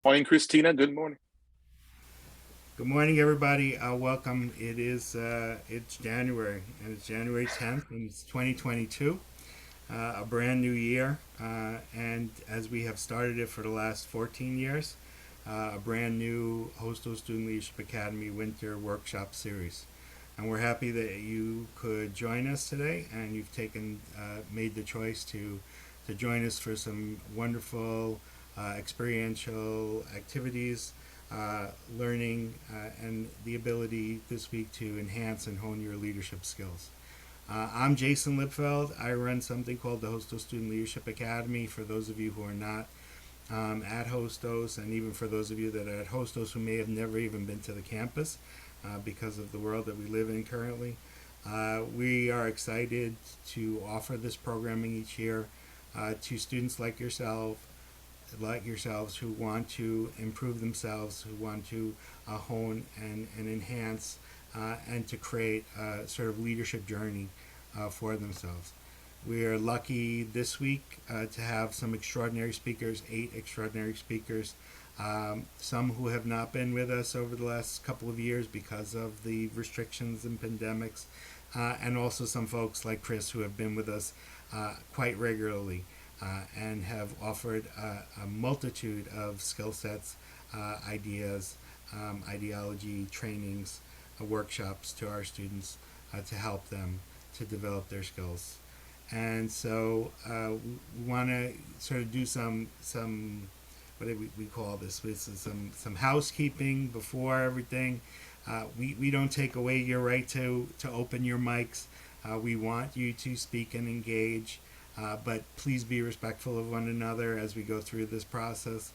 Morning, Christina. Good morning. Good morning, everybody. Welcome. It's January, and it's January 10th, and it's 2022, a brand new year. And as we have started it for the last 14 years, a brand new Hostos Student Leadership Academy Winter Workshop Series. And we're happy that you could join us today, and you've made the choice to join us for some wonderful experiential activities, learning, and the ability this week to enhance and hone your leadership skills. I'm Jason Lipfeld. I run something called the Hostos Student Leadership Academy. For those of you who are not at Hostos, and even for those of you that are at Hostos who may have never even been to the campus because of the world that we live in currently, we are excited to offer this programming each year to students like yourselves who want to improve themselves, who want to hone and enhance and to create a sort of leadership journey for themselves. We are lucky this week to have some extraordinary speakers, 8 extraordinary speakers, some who have not been with us over the last couple of years because of the restrictions and pandemics, and also some folks like Chris who have been with us quite regularly and have offered a multitude of skill sets, ideas, ideology, trainings, workshops to our students to help them to develop their skills. And so we want to sort of do some what do we call this? This is some housekeeping before everything. We don't take away your right to open your mics. We want you to speak and engage. But please be respectful of one another as we go through this process.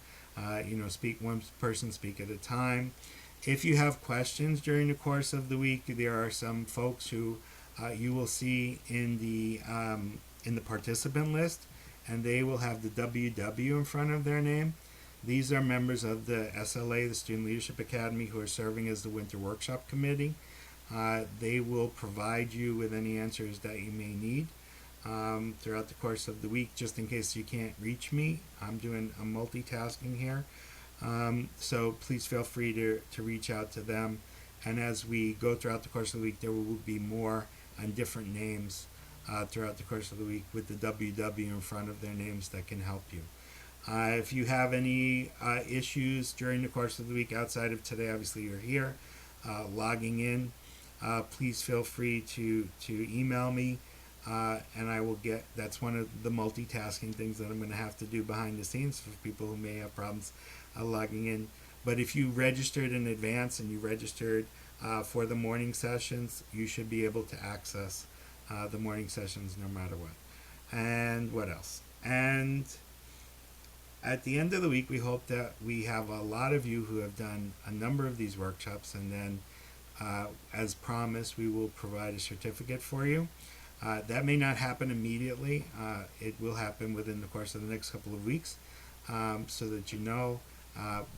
Speak one person speak at a time. If you have questions during the course of the week, there are some folks who you will see in the participant list, and they will have the WW in front of their name. These are members of the SLA, the Student Leadership Academy, who are serving as the Winter Workshop Committee. They will provide you with any answers that you may need throughout the course of the week, just in case you can't reach me. I'm multitasking here. So please feel free to reach out to them. And as we go throughout the course of the week, there will be more and different names throughout the course of the week with the WW in front of their names that can help you. If you have any issues during the course of the week outside of today, obviously you're here logging in. Please feel free to email me, and I will get. That's one of the multitasking things that I'm going to have to do behind the scenes for people who may have problems logging in. But if you registered in advance and you registered for the morning sessions, you should be able to access the morning sessions no matter what. And what else? And at the end of the week, we hope that we have a lot of you who have done a number of these workshops, and then, as promised, we will provide a certificate for you. That may not happen immediately. It will happen within the course of the next couple of weeks, so that you know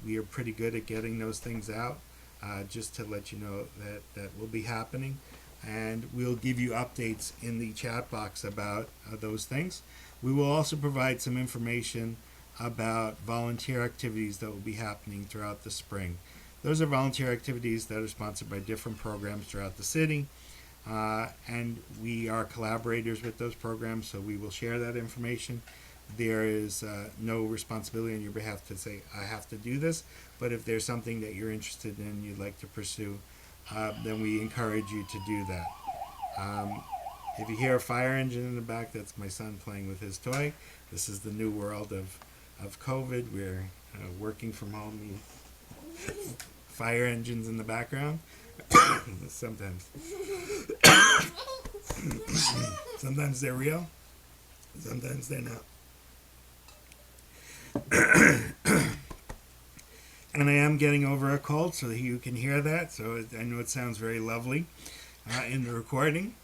we are pretty good at getting those things out. Just to let you know that will be happening, and we'll give you updates in the chat box about those things. We will also provide some information about volunteer activities that will be happening throughout the spring. Those are volunteer activities that are sponsored by different programs throughout the city, and we are collaborators with those programs, so we will share that information. There is no responsibility on your behalf to say, I have to do this, but if there's something that you're interested in, you'd like to pursue, then we encourage you to do that. Um, if you hear a fire engine in the back, that's my son playing with his toy. This is the new world of COVID. We're working from home. Fire engines in the background. Sometimes. Sometimes they're real, sometimes they're not. And I am getting over a cold, so that you can hear that. So I know it sounds very lovely in the recording,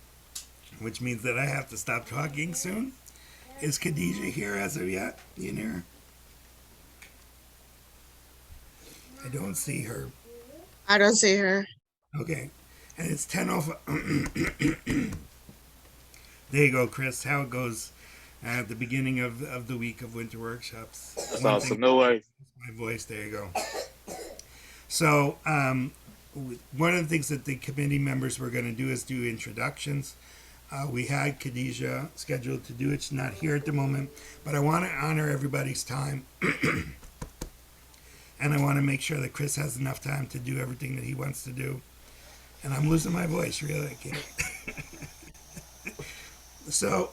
which means that I have to stop talking soon. Is Khadijah here as of yet? You near? I don't see her. I don't see her. Okay. And it's 10:05. There you go, Chris. How it goes at the beginning of the week of winter workshops. That's One awesome. thing, No worries. my voice. There you go. So, one of the things that the committee members were going to do is do introductions. We had Khadijah scheduled to do it. She's not here at the moment, but I want to honor everybody's time, and I want to make sure that Chris has enough time to do everything that he wants to do. And I'm losing my voice, really. I can't. So,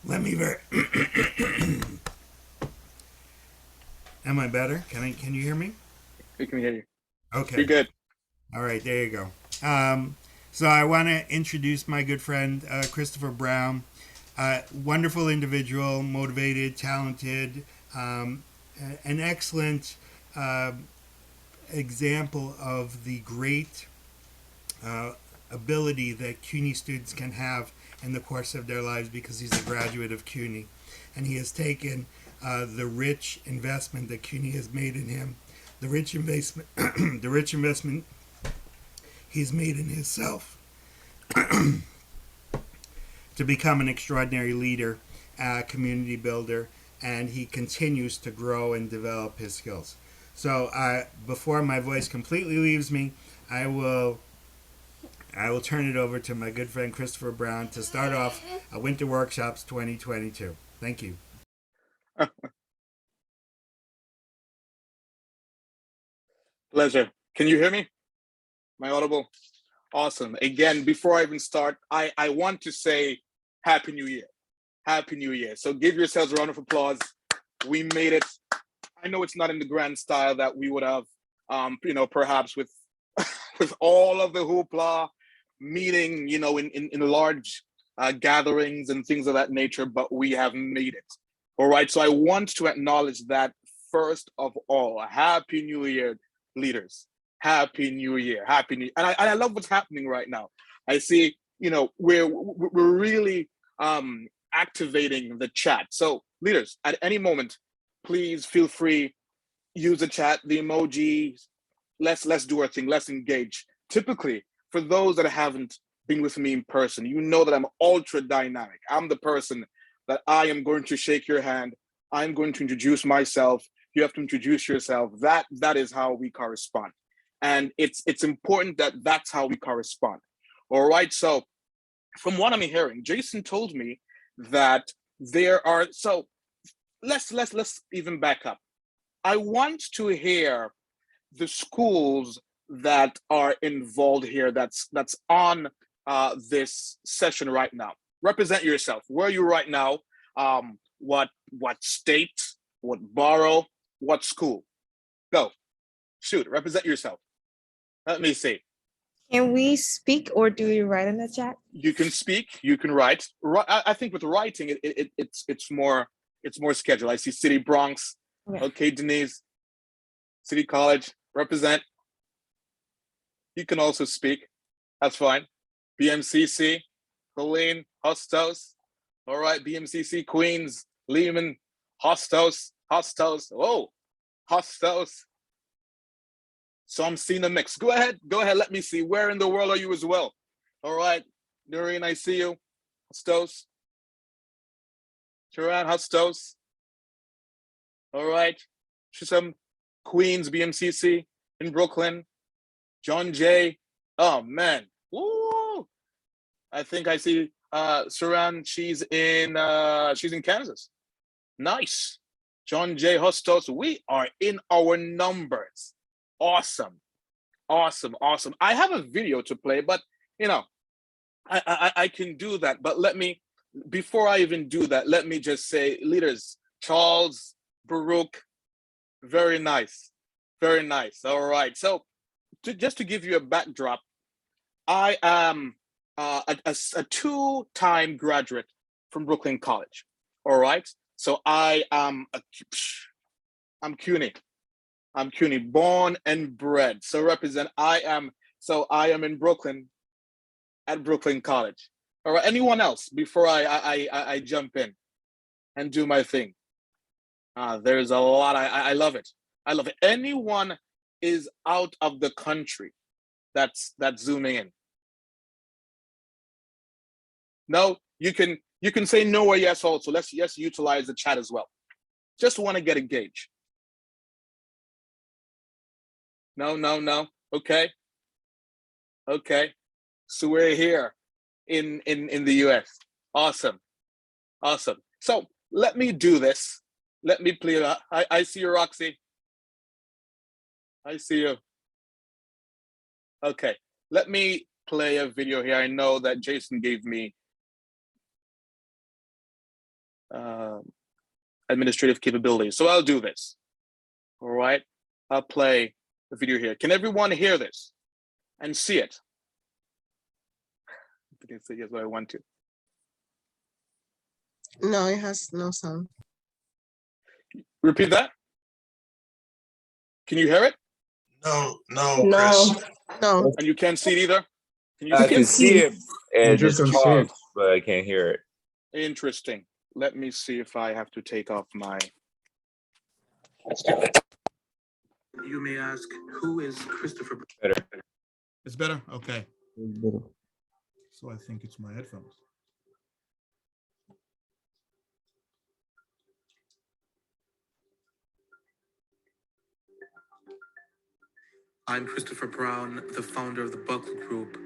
let me ver. Am I better? Can you hear me? We can hear you. You're Okay. good. All right, there you go. So I want to introduce my good friend Christopher Browne, wonderful individual, motivated, talented, an excellent example of the great ability that CUNY students can have in the course of their lives because he's a graduate of CUNY, and he has taken the rich investment that CUNY has made in him, the rich investment, the rich investment he's made in himself to become an extraordinary leader, community builder, and he continues to grow and develop his skills. So before my voice completely leaves me, I will turn it over to my good friend Christopher Browne to start off Winter Workshops 2022. Thank you. Pleasure. Can you hear me? Am I audible? Awesome. Again, before I even start, I want to say Happy New Year. Happy New Year. So give yourselves a round of applause. We made it. I know it's not in the grand style that we would have, perhaps with with all of the hoopla, meeting, in large gatherings and things of that nature, but we have made it. All right. So I want to acknowledge that first of all. Happy New Year, leaders. Happy New Year. Happy New Year. And I love what's happening right now. I see, we're really activating the chat. So leaders, at any moment, please feel free, use the chat, the emojis. Let's do our thing. Let's engage. Typically, for those that haven't been with me in person, you know that I'm ultra dynamic. I'm the person that I am going to shake your hand. I'm going to introduce myself. You have to introduce yourself. That is how we correspond, and it's important that that's how we correspond. All right. So from what I'm hearing, Jason told me that there are. So let's even back up. I want to hear the schools that are involved here. That's on this session right now. Represent yourself. Where are you right now? What state? What borough? What school? Go. Shoot. Represent yourself. Let me see. Can we speak or do we write in the chat? You can speak. You can write. I think with writing, it's more scheduled. I see City Bronx. Okay. Okay, Denise. City College. Represent. You can also speak. That's fine. BMCC. Colleen. Hostos. All right. BMCC Queens. Lehman. Hostos. Oh, Hostos. So I'm seeing a mix. Go ahead. Let me see. Where in the world are you as well? All right. Noreen, I see you. Hostos. Turan, Hostos. All right. Some Queens, BMCC in Brooklyn. John Jay. Oh, man. Woo! I think I see Saran. She's in Kansas. Nice. John J. Hostos. We are in our numbers. Awesome. I have a video to play, but I can do that. But before I even do that, let me just say, leaders, Charles, Baruch, very nice. Very nice. All right. So just to give you a backdrop, I am a two-time graduate from Brooklyn College. All right. So I'm CUNY. I'm CUNY, born and bred. So I am in Brooklyn at Brooklyn College. All right. Anyone else before I jump in and do my thing? There's a lot. I love it. I love it. Anyone is out of the country that's zooming in. No, you can You can say no or yes also. Let's utilize the chat as well. Just want to get a gauge. No. Okay. Okay. So we're here in the US. Awesome. So let me do this. Let me play. I see you, Roxy. I see you. Okay. Let me play a video here. I know that Jason gave me administrative capabilities. So I'll do this. All right. I'll play the video here. Can everyone hear this and see it? I can say yes, what I want to. No, it has no sound. Repeat that. Can you hear it? No, No. Chris. No. And you can't see it either? Can you I see can it? see it and just it's don't see it. paused, but I can't hear it. Interesting. Let me see if I have to take off my. You may ask, who is Christopher? Better. It's better? Okay. So I think it's my headphones. I'm Christopher Browne, the founder of the Buckle Group,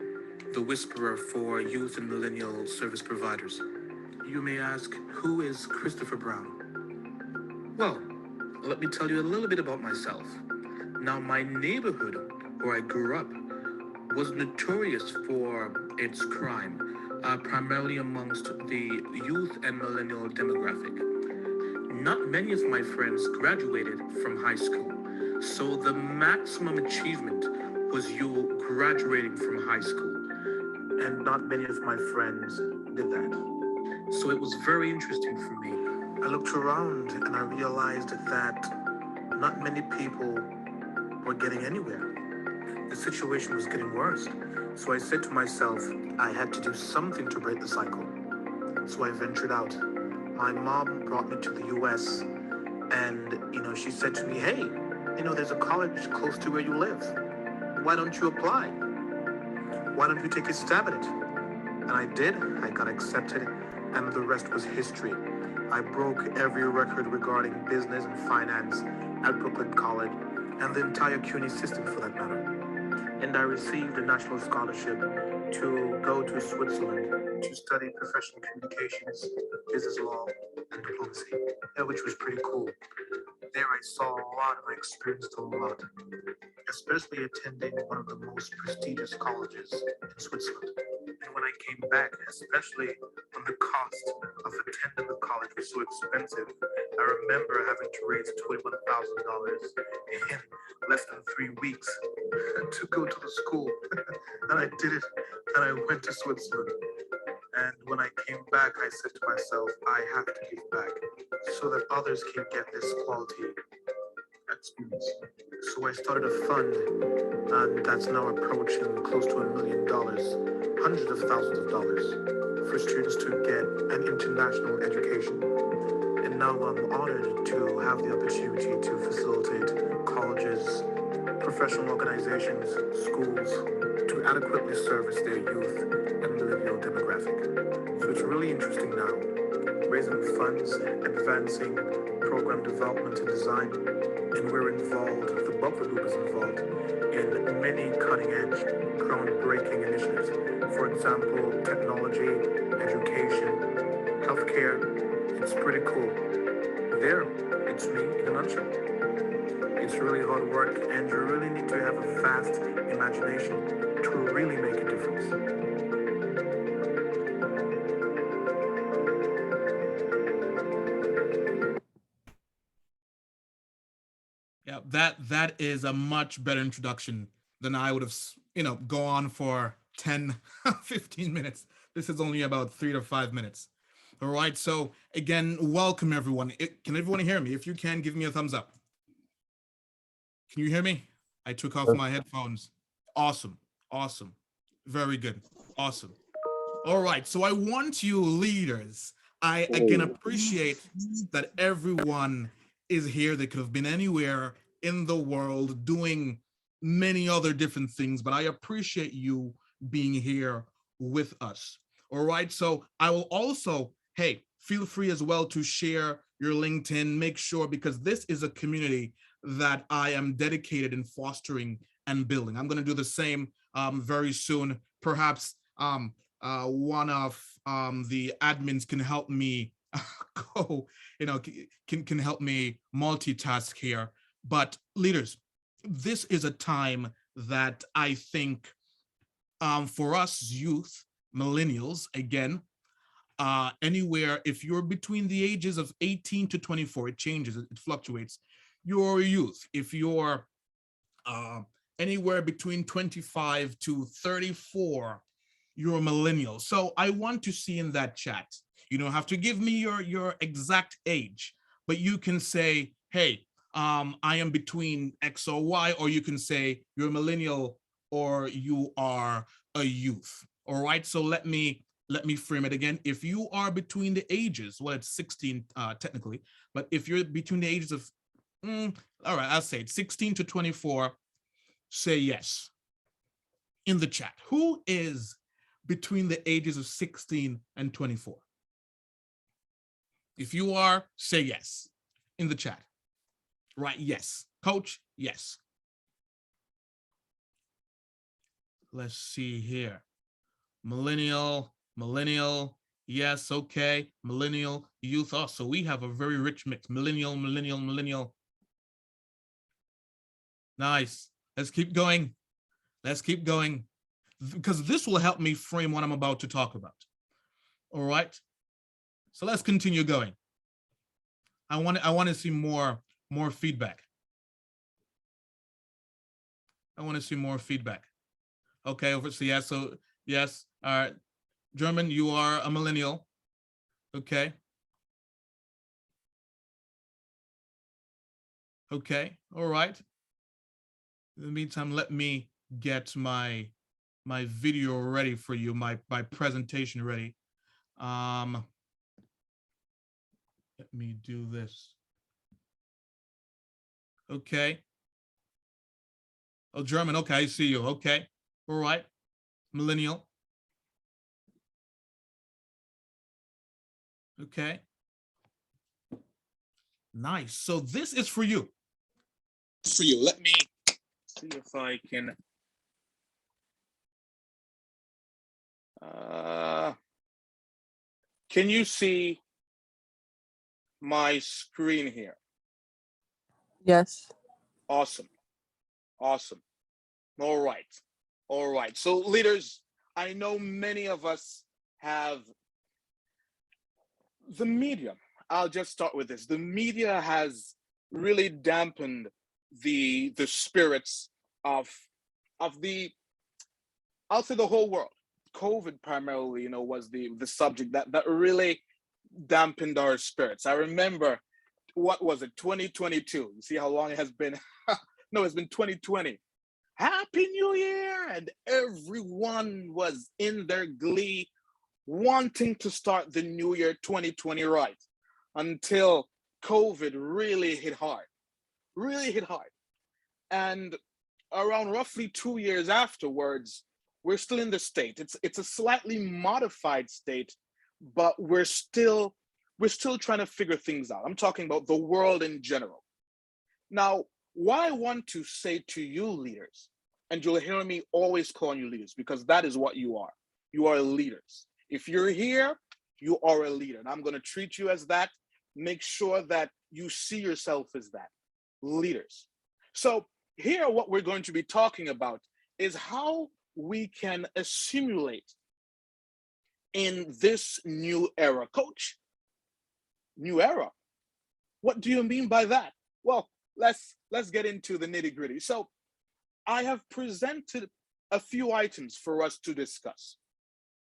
the whisperer for youth and millennial service providers. You may ask, who is Christopher Browne? Well, let me tell you a little bit about myself. Now, my neighborhood where I grew up was notorious for its crime, primarily amongst the youth and millennial demographic. Not many of my friends graduated from high school, so the maximum achievement was you graduating from high school. And not many of my friends did that. So it was very interesting for me. I looked around and I realized that not many people were getting anywhere. The situation was getting worse. So I said to myself, I had to do something to break the cycle. So I ventured out. My mom brought me to the US and, she said to me, hey, there's a college close to where you live. Why don't you apply? Why don't you take a stab at it? And I did. I got accepted and the rest was history. I broke every record regarding business and finance at Brooklyn College and the entire CUNY system for that matter. And I received a national scholarship to go to Switzerland to study professional communications, business law, and diplomacy, which was pretty cool. There I saw a lot and I experienced a lot, especially attending one of the most prestigious colleges in Switzerland. And when I came back, especially when the cost of attending the college was so expensive, I remember having to raise $21,000 in less than 3 weeks to go to the school. And I did it, and I went to Switzerland. And when I came back, I said to myself, I have to give back so that others can get this quality experience. So I started a fund, and that's now approaching close to $1 million, hundreds of thousands of dollars for students to get an international education. And now I'm honored to have the opportunity to facilitate colleges, professional organizations, schools to adequately service their youth and millennial demographic. So it's really interesting now, raising funds, advancing program development and design, and we're involved, the Buckle Group is involved in many cutting-edge, groundbreaking initiatives. For example, technology, education, healthcare. It's pretty cool. There, it's me in a nutshell. It's really hard work, and you really need to have a vast imagination to really make a difference. Yeah, that is a much better introduction than I would have, go on for 10, 15 minutes. This is only about 3 to 5 minutes. All right, so again, welcome everyone. Can everyone hear me? If you can, give me a thumbs up. Can you hear me? I took off my headphones. Awesome. Very good. Awesome. All right, so I want you leaders. I again appreciate that everyone is here. They could have been anywhere in the world doing many other different things, but I appreciate you being here with us. All right, so I will also hey, feel free as well to share your LinkedIn. Make sure, because this is a community that I am dedicated in fostering and building. I'm going to do the same very soon. Perhaps one of the admins can help me go, can help me multitask here. But leaders, this is a time that I think for us youth, millennials, again, anywhere, if you're between the ages of 18 to 24, it changes, it fluctuates. You're a youth. If you're anywhere between 25 to 34, you're a millennial. So I want to see in that chat, you don't have to give me your exact age, but you can say, hey, I am between X or Y, or you can say you're a millennial or you are a youth. All right, so let me frame it again. If you are between the ages, well, it's 16 technically, but if you're between the ages of, all right, I'll say it, 16 to 24, say yes in the chat. Who is between the ages of 16 and 24? If you are, say yes in the chat. Right, yes. Coach, yes. Let's see here. Millennial, yes, okay. Millennial, youth. Oh, so we have a very rich mix. Millennial. Nice. Let's keep going. Because this will help me frame what I'm about to talk about. All right. So let's continue going. I want to see more feedback. I want to see more feedback. Okay, over so yeah, so yes. All right. German, you are a millennial. Okay. Okay. All right. In the meantime, let me get my video ready for you, my presentation ready. Let me do this. Okay. Oh, German. Okay, I see you. Okay. All right. Millennial. Okay. Nice. So this is for you. It's for you. Let me see if I can. Can you see my screen here? Yes. Awesome. Awesome. All right. All right. So leaders, I know many of us have the media. I'll just start with this. The media has really dampened the spirits of the, I'll say, the whole world. COVID primarily, was the subject that really dampened our spirits. I remember, what was it, 2022? You see how long it has been? No, it's been 2020. Happy New Year! And everyone was in their glee, wanting to start the new year 2020 right, until COVID really hit hard. And around roughly 2 years afterwards, we're still in the state. It's a slightly modified state, but we're still trying to figure things out. I'm talking about the world in general. Now, what I want to say to you leaders, and you'll hear me always calling you leaders, because that is what you are. You are leaders. If you're here, you are a leader, and I'm going to treat you as that. Make sure that you see yourself as that, leaders. So here, what we're going to be talking about is how we can assimilate in this new era. Coach, new era. What do you mean by that? Well, let's get into the nitty-gritty. So I have presented a few items for us to discuss.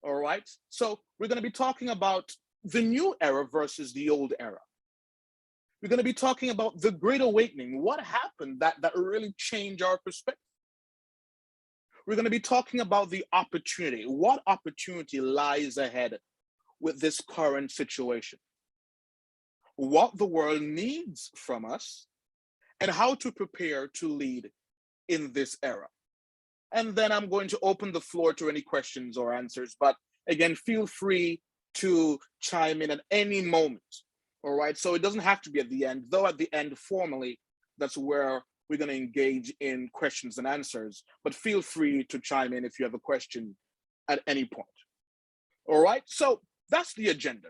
All right. So we're going to be talking about the new era versus the old era. We're going to be talking about the Great Awakening. What happened that really changed our perspective? We're going to be talking about the opportunity. What opportunity lies ahead with this current situation? What the world needs from us, and how to prepare to lead in this era. And then I'm going to open the floor to any questions or answers. But again, feel free to chime in at any moment. All right. So it doesn't have to be at the end, though at the end, formally, that's where we're going to engage in questions and answers. But feel free to chime in if you have a question at any point. All right. So that's the agenda.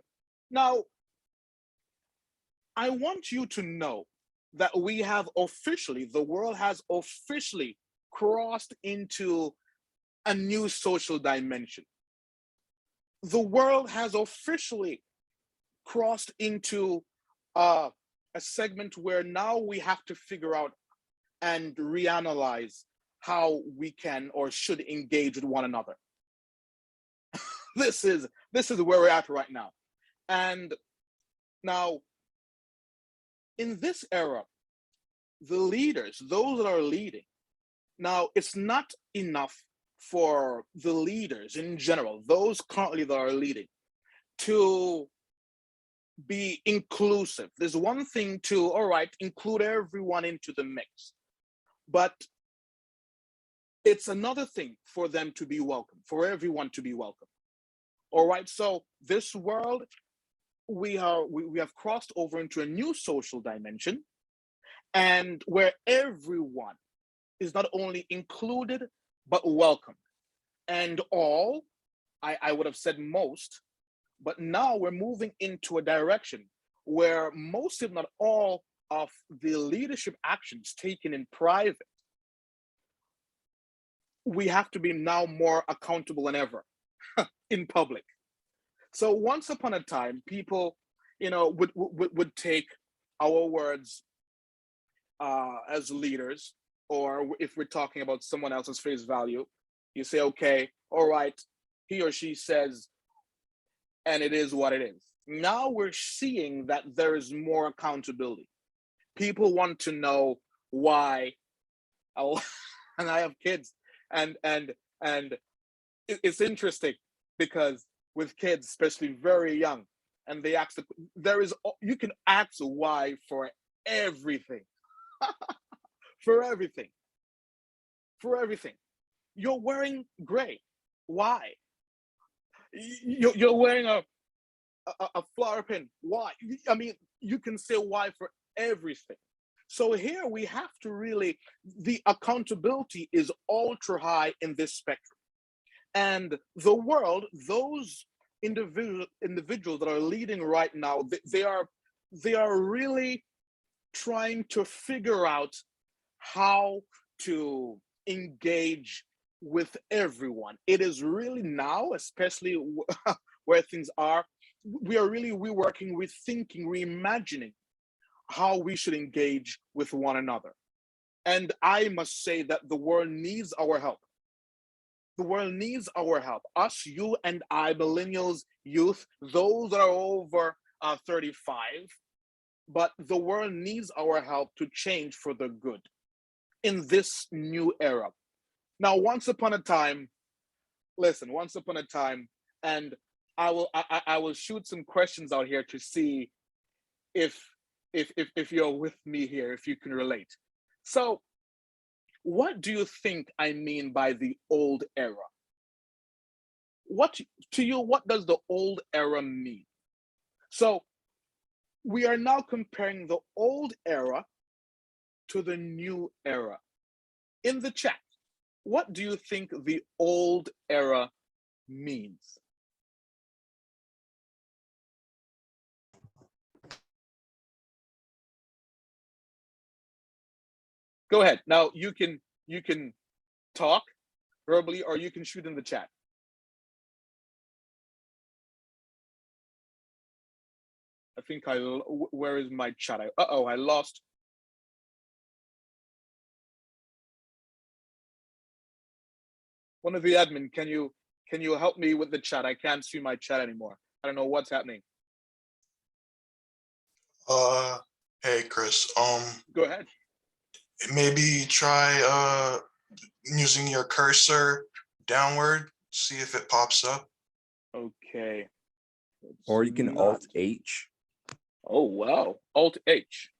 Now, I want you to know that we have officially, the world has officially crossed into a new social dimension. The world has officially crossed into a segment where now we have to figure out and reanalyze how we can or should engage with one another. This is where we're at right now. And now, in this era, the leaders, those that are leading, now it's not enough for the leaders in general, those currently that are leading, to be inclusive. There's one thing to, all right, include everyone into the mix, but it's another thing for them to be welcome, for everyone to be welcome. All right, so this world, we have crossed over into a new social dimension, and where everyone is not only included but welcome. And all, I would have said most, but now we're moving into a direction where most, if not all, of the leadership actions taken in private, we have to be now more accountable than ever in public. So once upon a time, people, would take our words as leaders, or if we're talking about someone else's face value, you say, okay, all right, he or she says, and it is what it is. Now we're seeing that there is more accountability. People want to know why, and I have kids, and it's interesting because with kids, especially very young, and they ask, you can ask why for everything, for everything. You're wearing gray. Why? You're wearing a flower pin. Why? I mean, you can say why for everything. So here we have to really, the accountability is ultra high in this spectrum. And the world, those individuals that are leading right now, they are really trying to figure out how to engage with everyone. It is really now, especially where things are, we are really reworking, rethinking, reimagining how we should engage with one another. And I must say that the world needs our help. The world needs our help. Us, you and I, millennials, youth, those that are over 35, but the world needs our help to change for the good in this new era. Now, once upon a time, and I will shoot some questions out here to see if you're with me here, if you can relate. So, what do you think I mean by the old era? What does the old era mean? So, we are now comparing the old era to the new era. In the chat, what do you think the old era means? Go ahead. Now you can talk verbally, or you can shoot in the chat. I think where is my chat? I lost. One of the admin, can you help me with the chat? I can't see my chat anymore. I don't know what's happening. Hey Chris. Go ahead. Maybe try using your cursor downward, see if it pops up. Okay. Or you can Alt H. Oh wow, Alt H.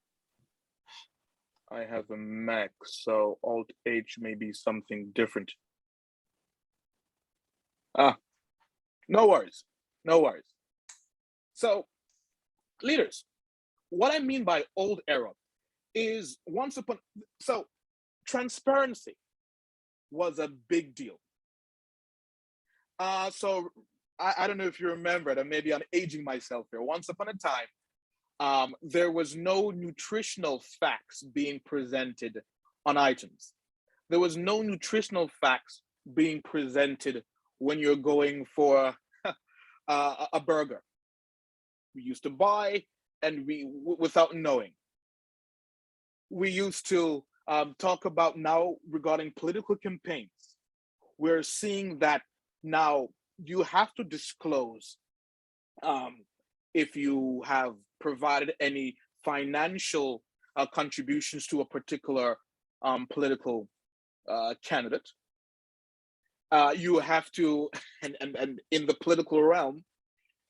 I have a Mac, so Alt H may be something different. No worries. So, leaders, what I mean by old era is so transparency was a big deal. So I don't know if you remember it, and maybe I'm aging myself here. Once upon a time, there was no nutritional facts being presented on items. There was no nutritional facts being presented when you're going for a burger. We used to buy, and without knowing. We used to talk about now regarding political campaigns. We're seeing that now you have to disclose if you have provided any financial contributions to a particular political candidate. You have to, and in the political realm,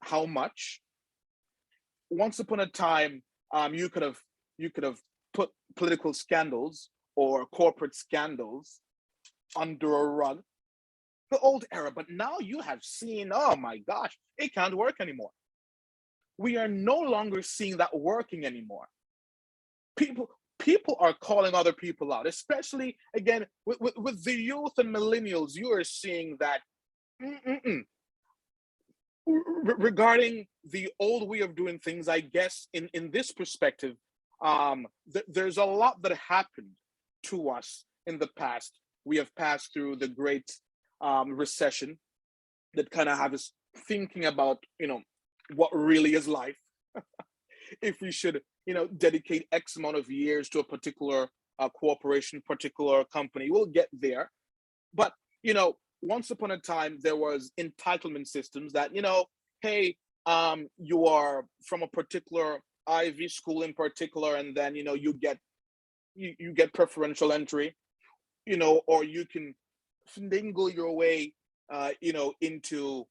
how much. Once upon a time, you could have put political scandals or corporate scandals under a rug. The old era, but now you have seen, oh my gosh, it can't work anymore. We are no longer seeing that working anymore. People are calling other people out, especially again with the youth and millennials. You are seeing that regarding the old way of doing things. I guess in this perspective, there's a lot that happened to us in the past. We have passed through the great recession that kind of have us thinking about, what really is life. If we should, dedicate X amount of years to a particular corporation, particular company, we'll get there. But, once upon a time, there was entitlement systems that, hey, you are from a particular Ivy school in particular, and then, you get preferential entry, or you can finagle your way, into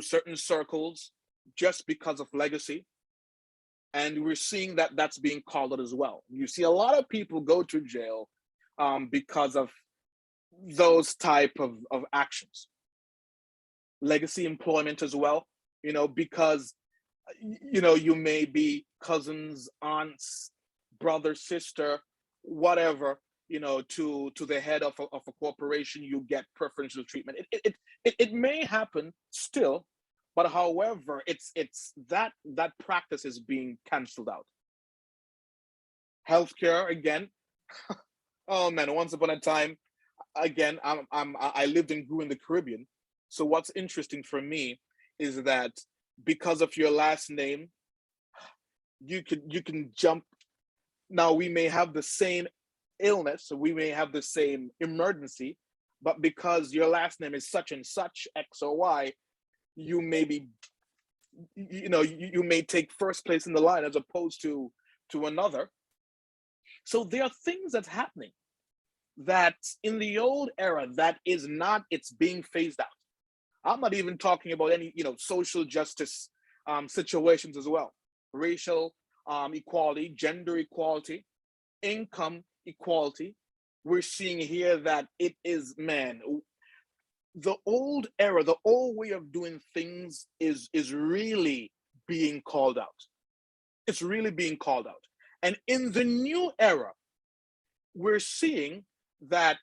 certain circles just because of legacy. And we're seeing that that's being called out as well. You see a lot of people go to jail because of those type of actions. Legacy employment as well, because you may be cousins, aunts, brother, sister, whatever, to the head of a corporation. You get preferential treatment. It may happen still, but however, it's that practice is being canceled out. Healthcare again. Oh man, once upon a time, again, I lived and grew in the Caribbean. So what's interesting for me is that because of your last name, you can jump. Now we may have the same illness, so we may have the same emergency, but because your last name is such and such X or Y, you may be, you may take first place in the line as opposed to another. So there are things that's happening that in the old era that is not, it's being phased out. I'm not even talking about any, social justice situations as well. Racial equality, gender equality, income equality. We're seeing here that it is, man, the old era, the old way of doing things is really being called out. It's really being called out. And in the new era, we're seeing that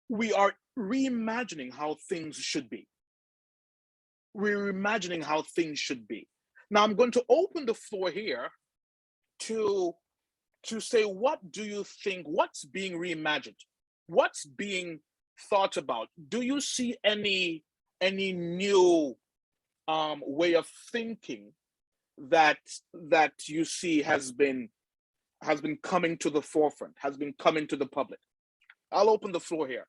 we are reimagining how things should be. We're imagining how things should be. Now I'm going to open the floor here to say, what do you think, what's being reimagined? What's being thought about? Do you see any new way of thinking that you see has been coming to the forefront, has been coming to the public? I'll open the floor here.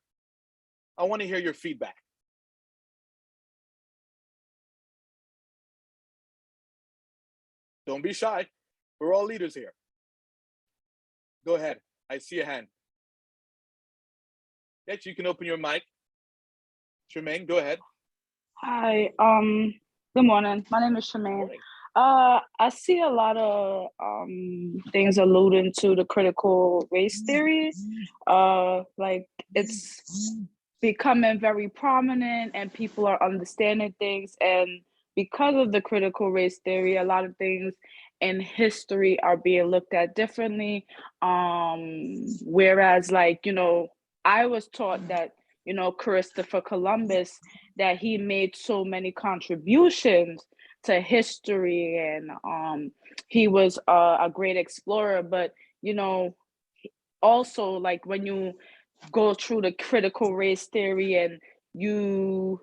I want to hear your feedback. Don't be shy. We're all leaders here. Go ahead. I see a hand. Yes, you can open your mic. Tremaine, go ahead. Hi, good morning. My name is Shemaine. I see a lot of things alluding to the critical race theory. Like it's becoming very prominent and people are understanding things. And because of the critical race theory, a lot of things in history are being looked at differently. Whereas, like, I was taught that, Christopher Columbus, that he made so many contributions to history, and he was a great explorer. But, also, like, when you go through the critical race theory and you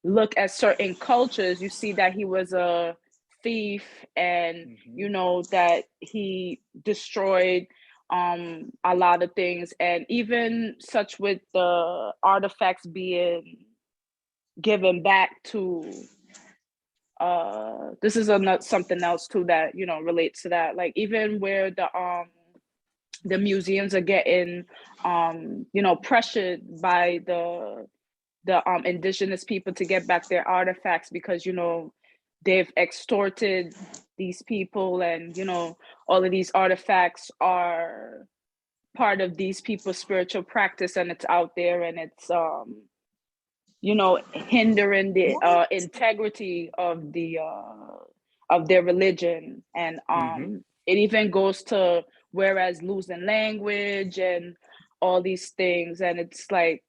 look at certain cultures, you see that he was a thief, and that he destroyed a lot of things, and even such with the artifacts being given back to this is something else too that relates to that, like even where the museums are getting pressured by the indigenous people to get back their artifacts, because they've extorted these people, and all of these artifacts are part of these people's spiritual practice, and it's out there, and it's hindering the integrity of their religion. And it even goes to whereas losing language and all these things, and it's like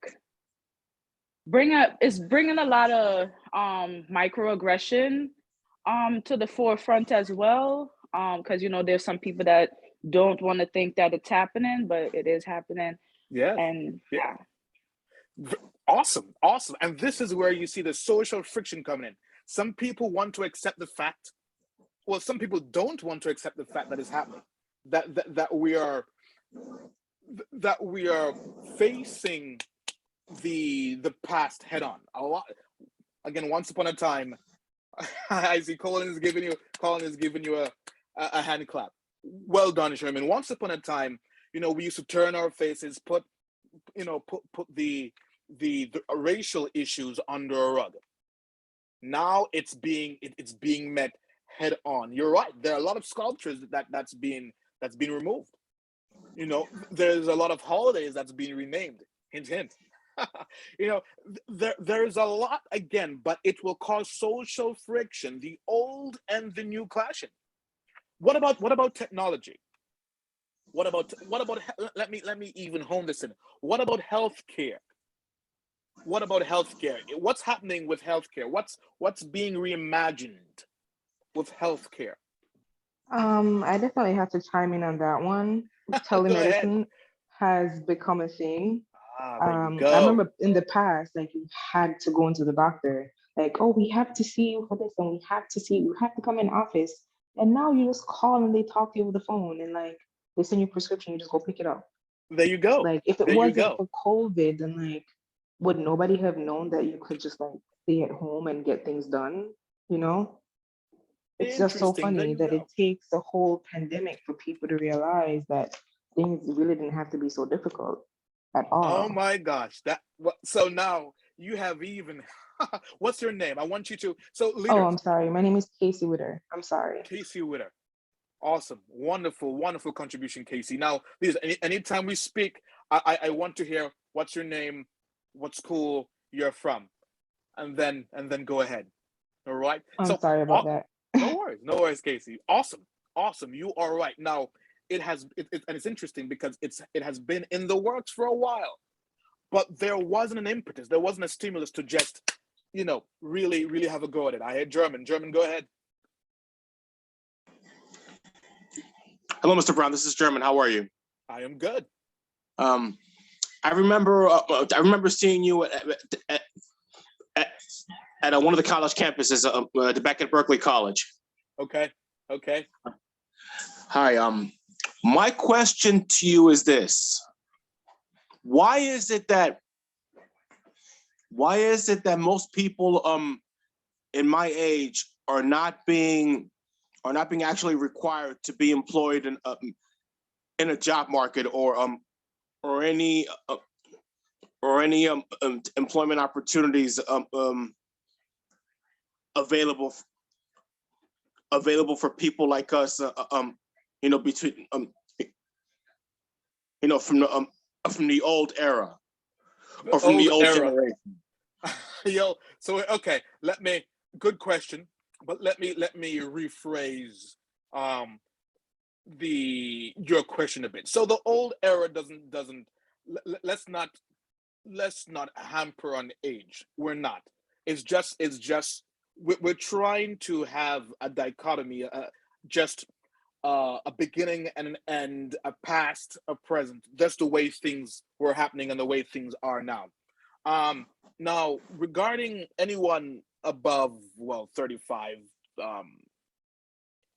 bringing a lot of microaggression to the forefront as well, because there's some people that don't want to think that it's happening, but it is happening. Yes. And yeah. Awesome. And this is where you see the social friction coming in. Some people want to accept the fact, well, some people don't want to accept the fact that it's happening, that we are facing the past head on. A lot. Again, once upon a time, I see Colin is giving you a hand clap. Well done, Sherman. Once upon a time, we used to turn our faces, put the racial issues under a rug. Now it's being met head on. You're right. There are a lot of sculptures that's being removed. There's a lot of holidays that's being renamed. Hint, hint. There's a lot again, but it will cause social friction, the old and the new clashing. What about technology? What about let me even hone this in. What about healthcare? What's happening with healthcare? What's being reimagined with healthcare? I definitely have to chime in on that one. Telemedicine has become a thing. I remember in the past, like you had to go into the doctor, like, oh, we have to see you for this, and we have to see you have to come in office. And now you just call and they talk to you over the phone, and like they send you a prescription, you just go pick it up. There you go. Like if it wasn't for COVID, then like would nobody have known that you could just like stay at home and get things done? It's just so funny that it takes the whole pandemic for people to realize that things really didn't have to be so difficult at all. Oh my gosh. So now you have even what's your name? I want you to leaders. Oh, I'm sorry. My name is Casey Witter. I'm sorry. Casey Witter. Awesome. Wonderful contribution, Casey. Now, please, anytime we speak, I want to hear what's your name, what school you're from, and then go ahead. All right. I'm sorry about that. No worries, Casey. Awesome. You are right. Now, and it's interesting because it has been in the works for a while, but there wasn't an impetus, there wasn't a stimulus to just, really have a go at it. I heard German. Go ahead. Hello, Mr. Browne. This is German. How are you? I am good. I remember seeing you at one of the college campuses, back at Berkeley College. Okay. Hi. My question to you is this: Why is it that most people in my age are not being actually required to be employed in a job market or any employment opportunities available for people like us, between from the old era? The or from old the old era. generation? Yo, so okay, good question, but let me rephrase um your question a bit. So the old era doesn't let's not hamper on age. We're not. It's just we're trying to have a dichotomy, just a beginning and an end, a past, a present. That's the way things were happening and the way things are now. Um, Now, regarding anyone above, well, 35, um,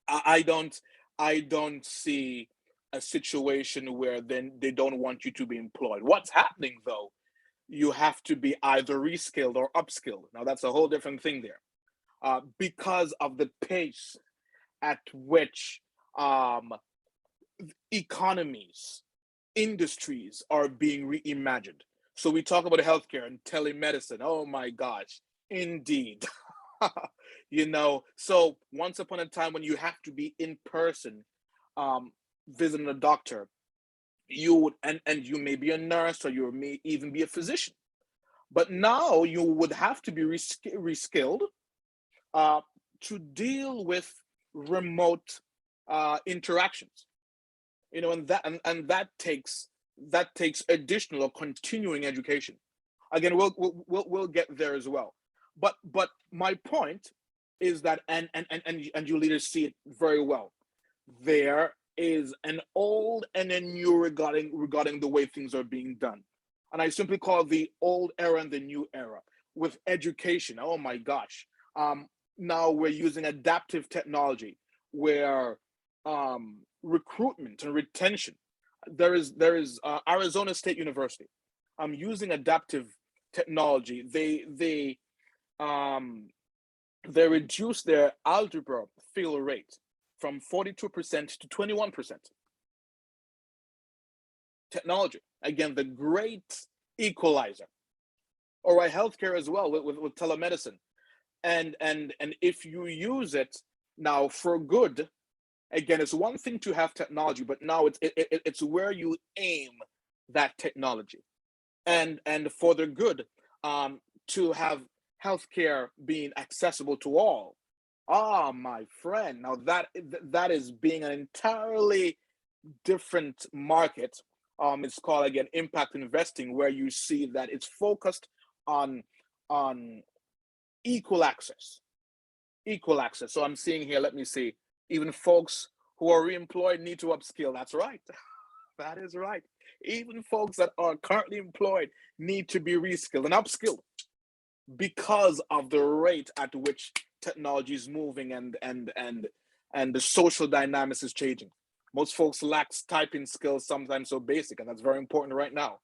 I don't see a situation where then they don't want you to be employed. What's happening though? You have to be either reskilled or upskilled. Now that's a whole different thing there, because of the pace at which um, economies, industries are being reimagined. So we talk about healthcare and telemedicine. Oh my gosh, indeed. So once upon a time when you have to be in person, um, visiting a doctor, you would, and you may be a nurse or you may even be a physician. But now you would have to be reskilled uh, to deal with remote interactions. And that takes additional or continuing education. Again, we'll get there as well. But my point is that, and you leaders see it very well. There is an old and a new regarding the way things are being done, and I simply call the old era and the new era with education. Oh my gosh! Now we're using adaptive technology where recruitment and retention. There is Arizona State University. Using adaptive technology. Um, they reduced their algebra fail rate from 42% to 21%. Technology, again, the great equalizer. All right, healthcare as well with telemedicine, and if you use it now for good, again, it's one thing to have technology, but now it's where you aim that technology, and for the good, to have healthcare being accessible to all. Ah, my friend, now that is being an entirely different market. It's called again impact investing, where you see that it's focused on on equal access, equal access. So I'm seeing here. Let me see. Even folks who are reemployed need to upskill. That's right. That is right. Even folks that are currently employed need to be reskilled and upskilled because of the rate at which technology is moving and the social dynamics is changing. Most folks lack typing skills, sometimes so basic, and that's very important right now.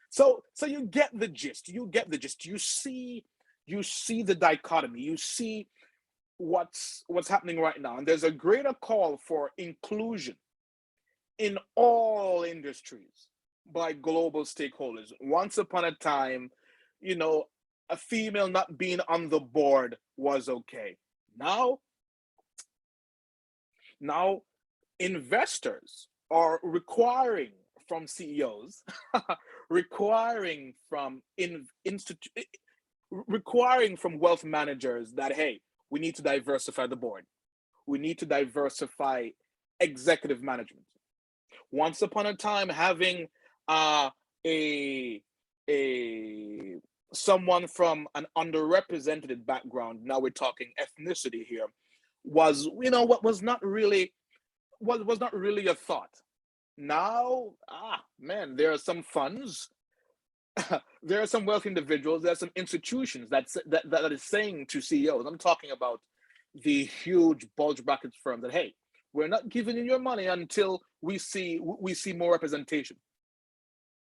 So you get the gist. You get the gist. You see the dichotomy. You see what's happening right now, and there's a greater call for inclusion in all industries by global stakeholders. Once upon a time, you know, a female not being on the board was okay. Now, now investors are requiring from CEOs, requiring from requiring from wealth managers that, hey, we need to diversify the board. We need to diversify executive management. Once upon a time, having a a someone from an underrepresented background, now we're talking ethnicity here, was, what was not really was not really a thought. Now, man, there are some funds, there are some wealthy individuals, there are some institutions that is saying to CEOs, I'm talking about the huge bulge bracket firms, that, hey, we're not giving you your money until we see more representation.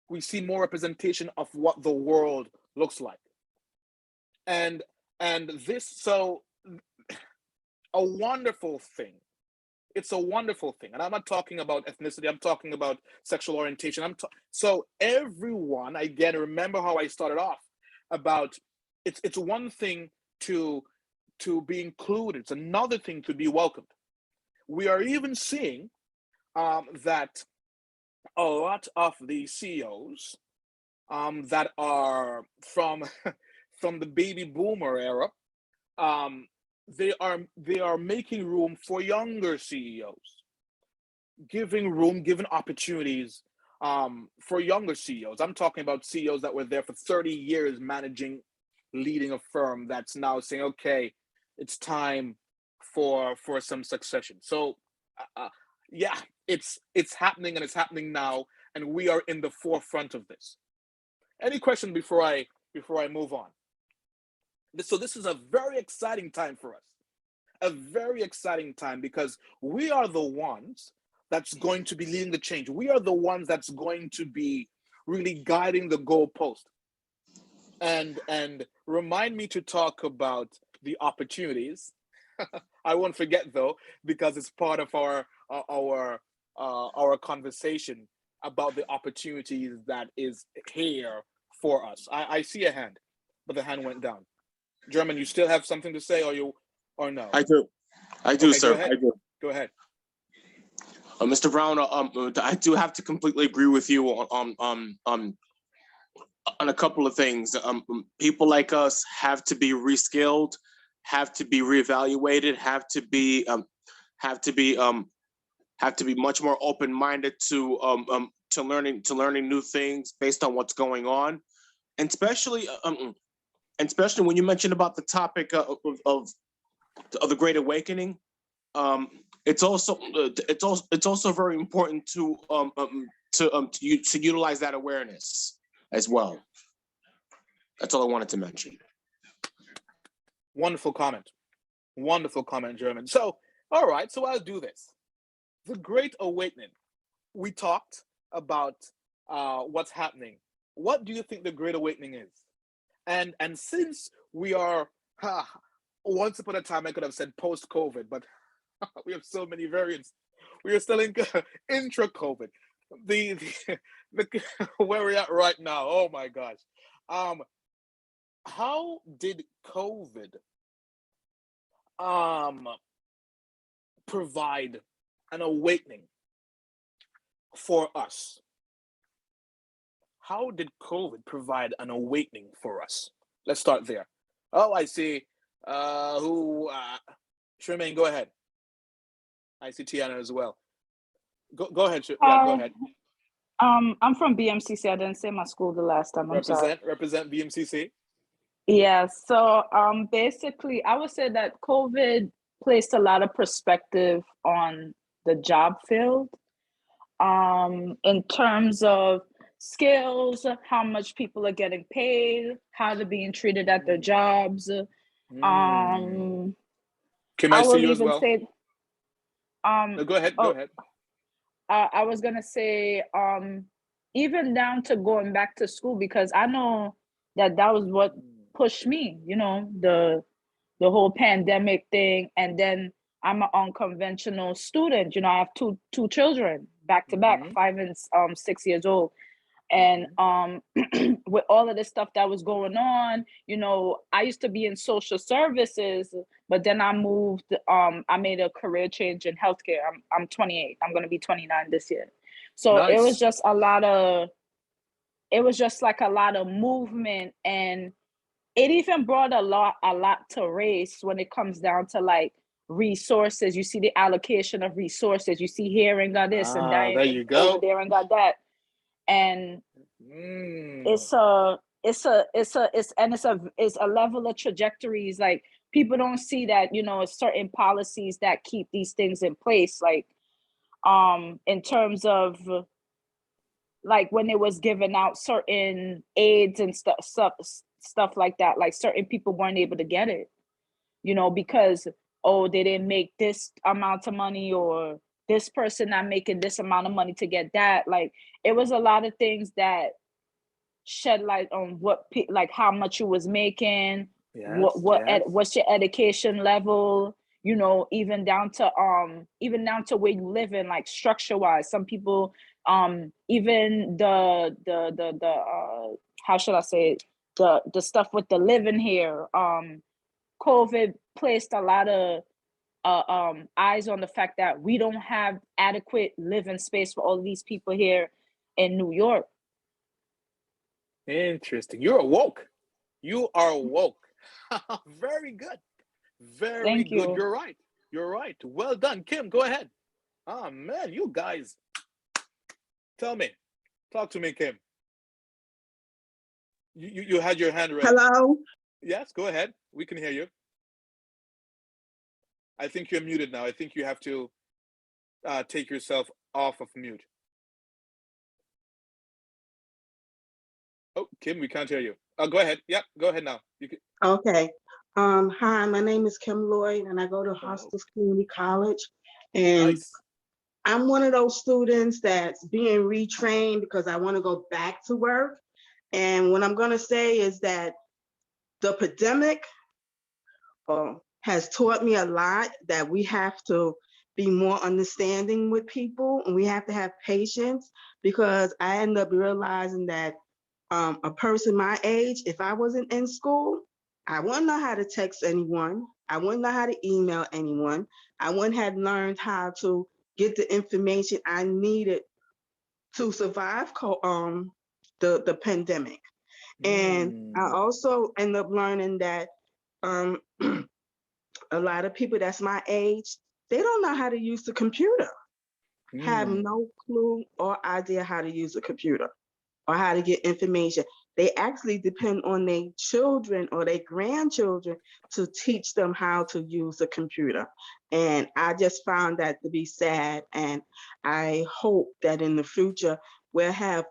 We see more representation of what the world looks like. And this, so a wonderful thing. It's a wonderful thing. And I'm not talking about ethnicity, I'm talking about sexual orientation. So everyone, again, remember how I started off about, it's one thing to be included. It's another thing to be welcomed. We are even seeing that a lot of the CEOs that are from from the baby boomer era. Um, they are making room for younger CEOs, giving opportunities for younger CEOs. I'm talking about CEOs that were there for 30 years managing, leading a firm that's now saying, okay, it's time for some succession. So yeah, it's happening, and it's happening now, and we are in the forefront of this. Any question before I move on? So this is a very exciting time for us. A very exciting time, because we are the ones that's going to be leading the change. We are the ones that's going to be really guiding the goalpost. And remind me to talk about the opportunities. I won't forget though, because it's part of our conversation about the opportunities that is here for us. I see a hand, but the hand went down. German, you still have something to say, or no? I do. I do, Okay, sir. go ahead. I do. Go ahead. Mr. Browne, I do have to completely agree with you on a couple of things. People like us have to be reskilled, have to be reevaluated, have to be much more open-minded to learning new things based on what's going on, and especially when you mentioned about the topic of the Great Awakening. It's also very important to utilize that awareness as well. That's all I wanted to mention. Wonderful comment. Wonderful comment, German. So, all right, so I'll do this. The Great Awakening. We talked about what's happening. What do you think the Great Awakening is? And since we are, once upon a time I could have said post-COVID, but we have so many variants. We are still in intra-COVID. The where we're at right now. Oh my gosh. How did COVID provide an awakening for us? How did COVID provide an awakening for us? Let's start there. Oh, I see. Tremaine, go ahead. I see Tiana as well. Go ahead. Yeah, go ahead. I'm from BMCC. I didn't say my school the last time. I'm sorry. Represent BMCC. Yeah. So basically, I would say that COVID placed a lot of perspective on the job field. In terms of skills, how much people are getting paid, how they're being treated at their jobs. Can I see you as well? Say, no, go ahead. Go ahead. I was gonna say, even down to going back to school, because I know that was what pushed me. You know, the whole pandemic thing, and then I'm an unconventional student. You know, I have two children back to back, 5 and 6 years old. And with all of this stuff that was going on, you know, I used to be in social services, but then I moved, I made a career change in healthcare. I'm 28. I'm going to be 29 this year. So nice. It was just like a lot of movement, and it even brought a lot to race when it comes down to like resources. You see the allocation of resources. You see here and got this and that, there you go. over there and got that. And it's a level of trajectories. Like, people don't see that, you know, certain policies that keep these things in place. Like, in terms of like when it was giving out certain aids and stuff like that, like certain people weren't able to get it, you know, because, oh, they didn't make this amount of money, or this person not making this amount of money to get that. Like, it was a lot of things that shed light on like how much you was making, what's your education level, you know, even down to where you live in, like structure wise. Some people, even the how should I say it, the stuff with the living here, COVID placed a lot of eyes on the fact that we don't have adequate living space for all of these people here in New York. Interesting. You're awoke. You are woke. Very good. Very Thank good. you. You're right. You're right. Well done. Kim, go ahead. Oh man, you guys. Tell me. Talk to me, Kim. You had your hand raised. Hello? Yes, go ahead. We can hear you. I think you're muted now. I think you have to take yourself off of mute. Oh, Kim, we can't hear you. Go ahead. Yep, go ahead now. You can. Okay. Hi, my name is Kim Lloyd and I go to Hostos Community College. And Nice. I'm one of those students that's being retrained because I want to go back to work. And what I'm going to say is that the pandemic has taught me a lot, that we have to be more understanding with people and we have to have patience, because I end up realizing that a person my age, if I wasn't in school, I wouldn't know how to text anyone. I wouldn't know how to email anyone. I wouldn't have learned how to get the information I needed to survive the pandemic. And I also end up learning that a lot of people that's my age, they don't know how to use the computer, have no clue or idea how to use a computer or how to get information. They actually depend on their children or their grandchildren to teach them how to use a computer. And I just found that to be sad. And I hope that in the future we'll have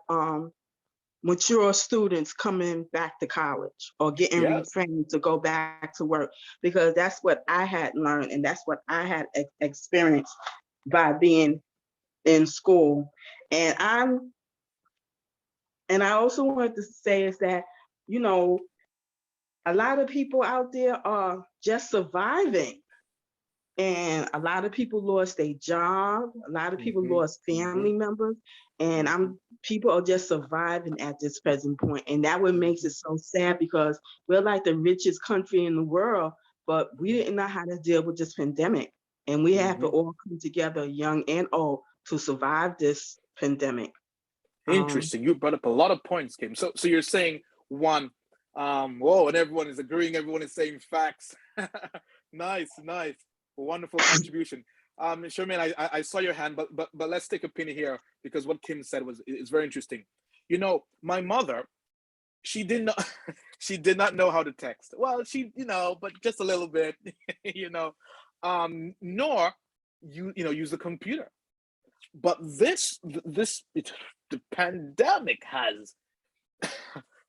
mature students coming back to college or getting retrained to go back to work, because that's what I had learned and that's what I had experienced by being in school. And I also wanted to say is that, you know, a lot of people out there are just surviving. And a lot of people lost their job. A lot of people lost family members. And people are just surviving at this present point. And that what makes it so sad, because we're like the richest country in the world, but we didn't know how to deal with this pandemic. And we have to all come together, young and old, to survive this pandemic. Interesting. You brought up a lot of points, Kim. So you're saying one, whoa, and everyone is agreeing, everyone is saying facts. Nice. Wonderful contribution. Charmaine, I saw your hand, but let's take a penny here, because what Kim said is very interesting. You know, my mother, she did not she did not know how to text. Well, she, but just a little bit, nor use the computer. But the pandemic has,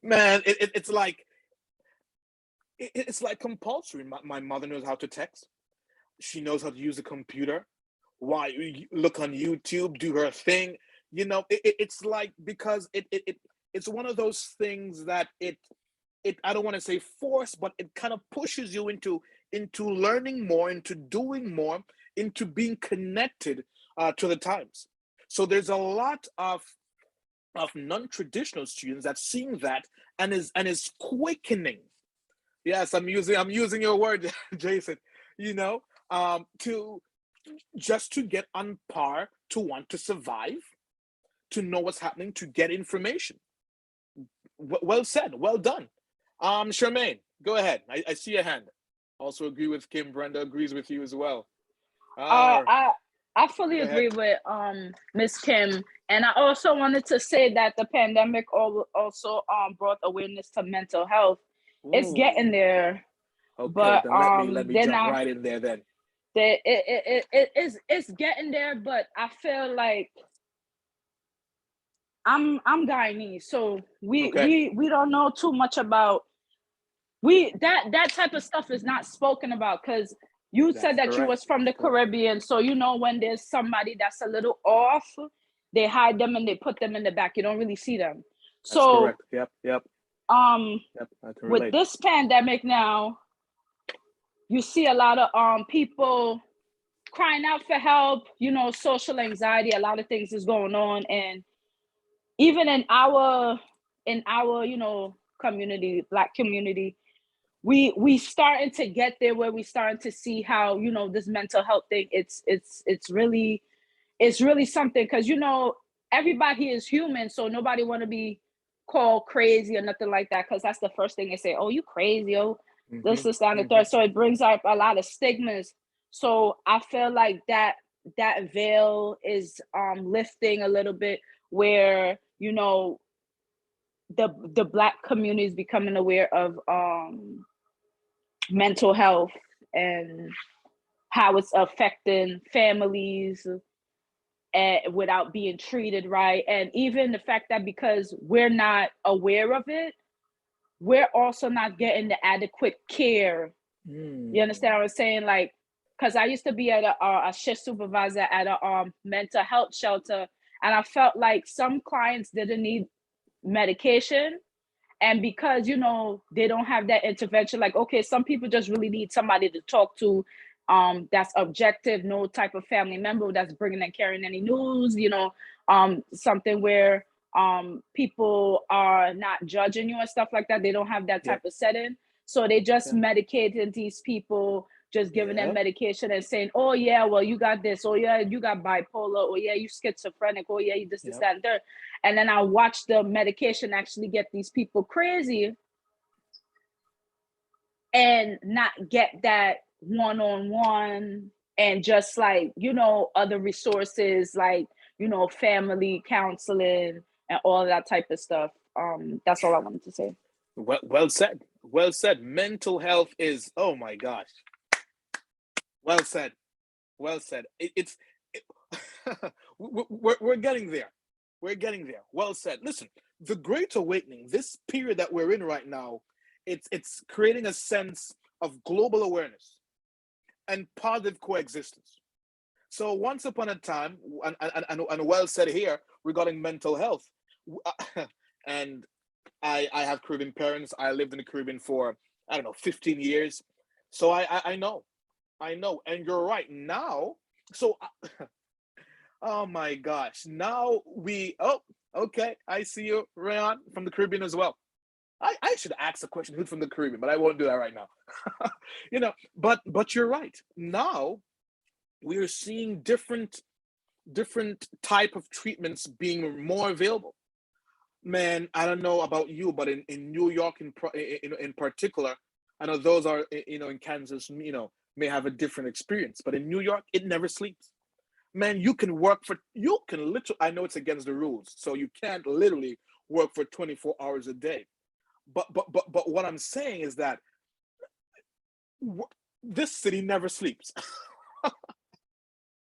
man, it's like compulsory. My mother knows how to text. She knows how to use a computer. Why, look on YouTube, do her thing. It's like, because it's one of those things that I don't want to say force, but it kind of pushes you into learning more, into doing more, into being connected to the times. So there's a lot of non-traditional students that seeing that and is quickening. Yes, I'm using your word, Jason. To get on par, to want to survive, to know what's happening, to get information. Well said. Well done. Charmaine, go ahead. I see your hand. Also agree with Kim. Brenda agrees with you as well. I fully agree with Miss Kim, and I also wanted to say that the pandemic also brought awareness to mental health. Ooh. It's getting there, okay, but then let me jump right in there. Then it's getting there, but I feel like I'm Guyanese, so we don't know too much about that type of stuff is not spoken about, because you said that you was from the Caribbean, so when there's somebody that's a little off, they hide them and they put them in the back. You don't really see them. That's correct. Yep. Yep, with this pandemic now, you see a lot of people crying out for help. Social anxiety, a lot of things is going on, and even in our community, Black community, we starting to get there, where we starting to see how this mental health thing, it's really something, because everybody is human, so nobody want to be called crazy or nothing like that, because that's the first thing they say. Oh, you crazy? Oh, this is down the third. So it brings up a lot of stigmas. So I feel like that veil is lifting a little bit, where the Black community is becoming aware of mental health and how it's affecting families without being treated right. And even the fact that because we're not aware of it, we're also not getting the adequate care. You understand what I'm saying? Like, because I used to be at a shift supervisor at a mental health shelter, and I felt like some clients didn't need medication. And because, they don't have that intervention, like, okay, some people just really need somebody to talk to, that's objective, no type of family member that's bringing and carrying any news, something where people are not judging you and stuff like that. They don't have that type of setting. So they just medicating these people, just giving them medication and saying, oh yeah, well, you got this, oh yeah, you got bipolar, oh yeah, you schizophrenic, oh yeah, you this, that, and third. And then I watch the medication actually get these people crazy and not get that one-on-one and just like, other resources like, family counseling and all that type of stuff. That's all I wanted to say. Well said. Well said. Mental health is, oh my gosh. Well said. Well said. We're getting there. We're getting there. Well said. Listen, the Great Awakening, this period that we're in right now, it's creating a sense of global awareness and positive coexistence. So once upon a time, and well said here regarding mental health, and I have Caribbean parents. I lived in the Caribbean for, 15 years. So I know, and you're right now. So, oh my gosh, now okay, I see you, Rayon, from the Caribbean as well. I should ask a question, who's from the Caribbean, but I won't do that right now. But you're right. Now we are seeing different type of treatments being more available. Man, I don't know about you, but in New York in particular, I know those are in Kansas, may have a different experience, but in New York, it never sleeps. Man, you can literally, I know it's against the rules, so you can't literally work for 24 hours a day. But what I'm saying is that this city never sleeps.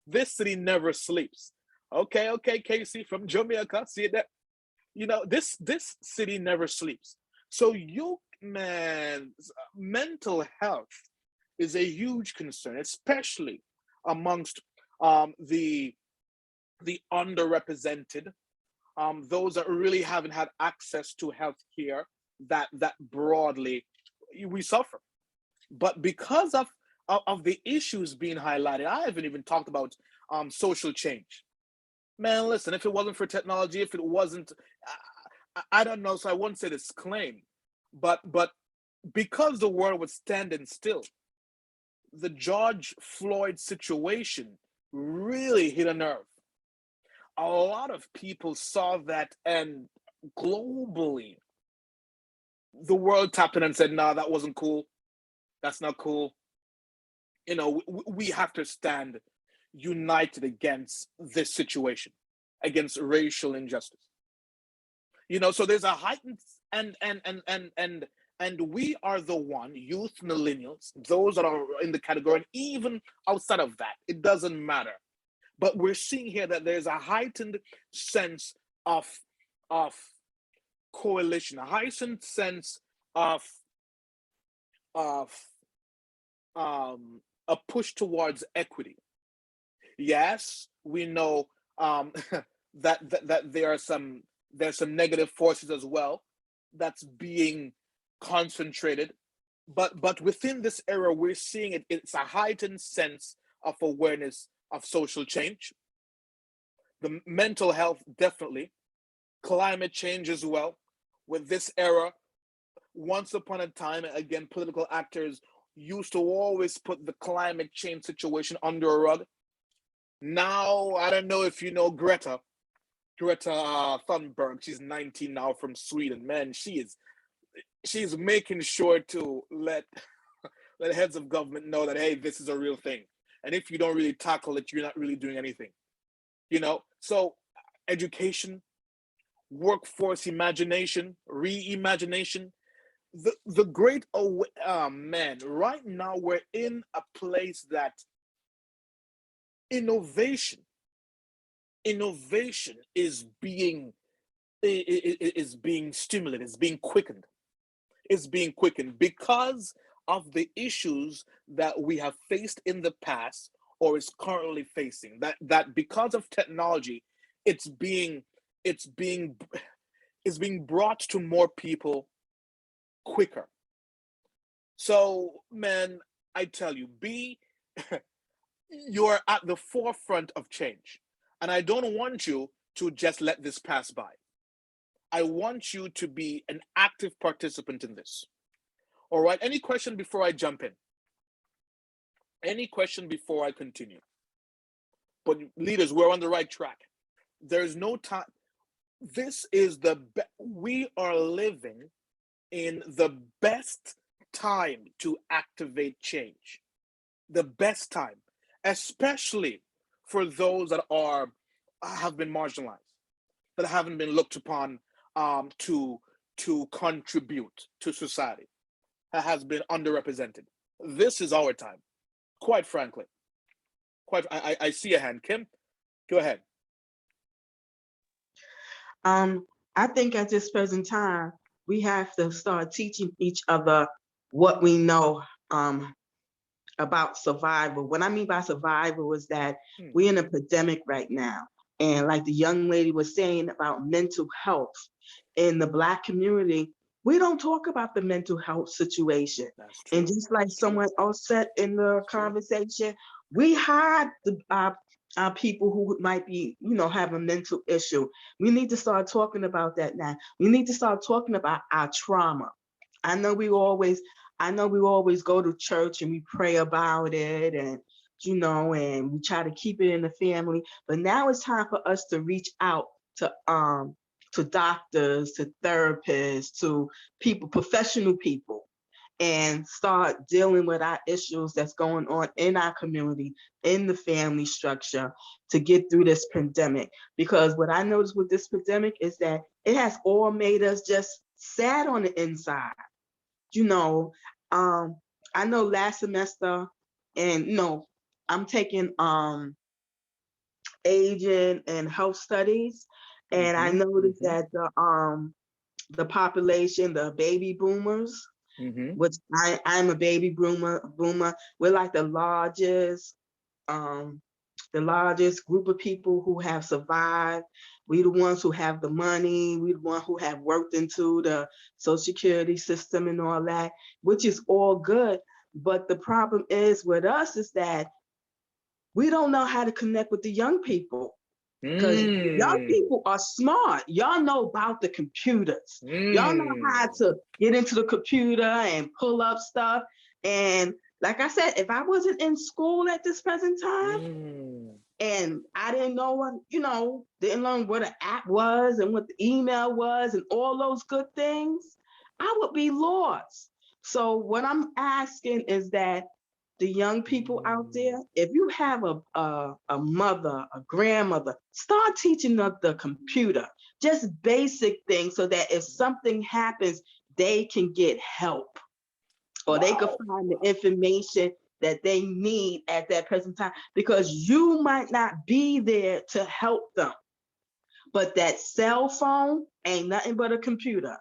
This city never sleeps. Okay, Casey from Jamaica, see that? This city never sleeps. So mental health is a huge concern, especially amongst the underrepresented, those that really haven't had access to health care that broadly we suffer. But because of the issues being highlighted, I haven't even talked about social change. Man, listen, if it wasn't for technology, if it wasn't, I don't know, so I won't say this claim, but because the world was standing still, the George Floyd situation really hit a nerve. A lot of people saw that, and globally, the world tapped in and said, "Nah, that wasn't cool. That's not cool." We have to stand united against this situation, against racial injustice. So there's a heightened and we are the one, youth, millennials, those that are in the category, and even outside of that, it doesn't matter. But we're seeing here that there's a heightened sense of coalition, a heightened sense of a push towards equity. Yes, we know that there's some negative forces as well that's being concentrated, but within this era, we're seeing it's a heightened sense of awareness of social change, the mental health, definitely, climate change as well. With this era, once upon a time, again, political actors used to always put the climate change situation under a rug. Now, I don't know if you know Greta. Greta Thunberg, she's 19 now from Sweden. Man, she's making sure to let let heads of government know that, hey, this is a real thing. And if you don't really tackle it, you're not really doing anything. So education, workforce imagination, reimagination, the great man, right now we're in a place that innovation is being stimulated, it's being quickened because of the issues that we have faced in the past or is currently facing, that because of technology it's being brought to more people quicker. So man, I tell you, you're at the forefront of change, and I don't want you to just let this pass by. I want you to be an active participant in this. All right, any question before I jump in? Any question before I continue? But leaders, we're on the right track. There's no time. This is we are living in the best time to activate change. The best time, especially for those that have been marginalized, that haven't been looked upon to contribute to society, that has been underrepresented. This is our time, quite frankly. I see a hand. Kim, go ahead. I think at this present time, we have to start teaching each other what we know about survival. What I mean by survival is that we're in a pandemic right now. And like the young lady was saying about mental health in the Black community, we don't talk about the mental health situation. And just like someone else said in the conversation, we hide our people who might be, have a mental issue. We need to start talking about that now. We need to start talking about our trauma. I know we always go to church and we pray about it, and and we try to keep it in the family. But now it's time for us to reach out to doctors, to therapists, to people, professional people, and start dealing with our issues that's going on in our community, in the family structure, to get through this pandemic. Because what I noticed with this pandemic is that it has all made us just sad on the inside. I know last semester, and I'm taking aging and health studies, and I noticed that the population, the baby boomers, which I'm a baby boomer, we're like the largest group of people who have survived. We the ones who have the money. We the ones who have worked into the Social Security system and all that, which is all good. But the problem is with us is that we don't know how to connect with the young people. Because young people are smart. Y'all know about the computers. Y'all know how to get into the computer and pull up stuff. And like I said, if I wasn't in school at this present time, and I didn't know what, didn't learn what an app was and what the email was and all those good things, I would be lost. So what I'm asking is that the young people out there, if you have a mother, a grandmother, start teaching them the computer, just basic things, so that if something happens, they can get help, or they can find the information that they need at that present time, because you might not be there to help them. But that cell phone ain't nothing but a computer.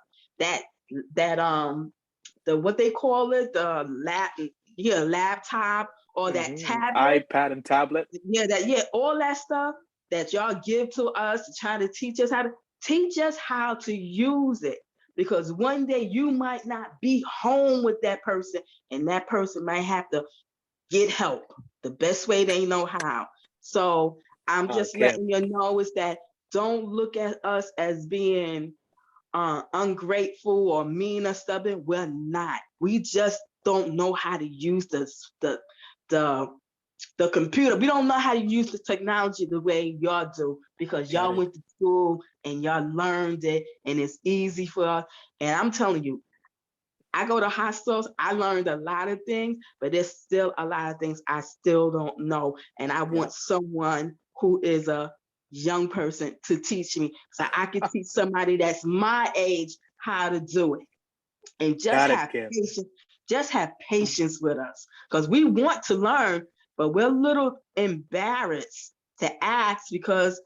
What they call it, the laptop, or that tablet, iPad and tablet. All that stuff that y'all give to us to try to teach us how to use it. Because one day you might not be home with that person, and that person might have to get help the best way they know how. So I'm just letting you know is that don't look at us as being ungrateful or mean or stubborn. We're not. We just don't know how to use the the computer. We don't know how to use the technology the way y'all do because y'all went to school and y'all learned it and it's easy for us. And I'm telling you, I go to Hostos, I learned a lot of things, but there's still a lot of things I still don't know. And I want someone who is a young person to teach me so I can teach somebody that's my age how to do it. And just have patience with us because we want to learn, but we're a little embarrassed to ask because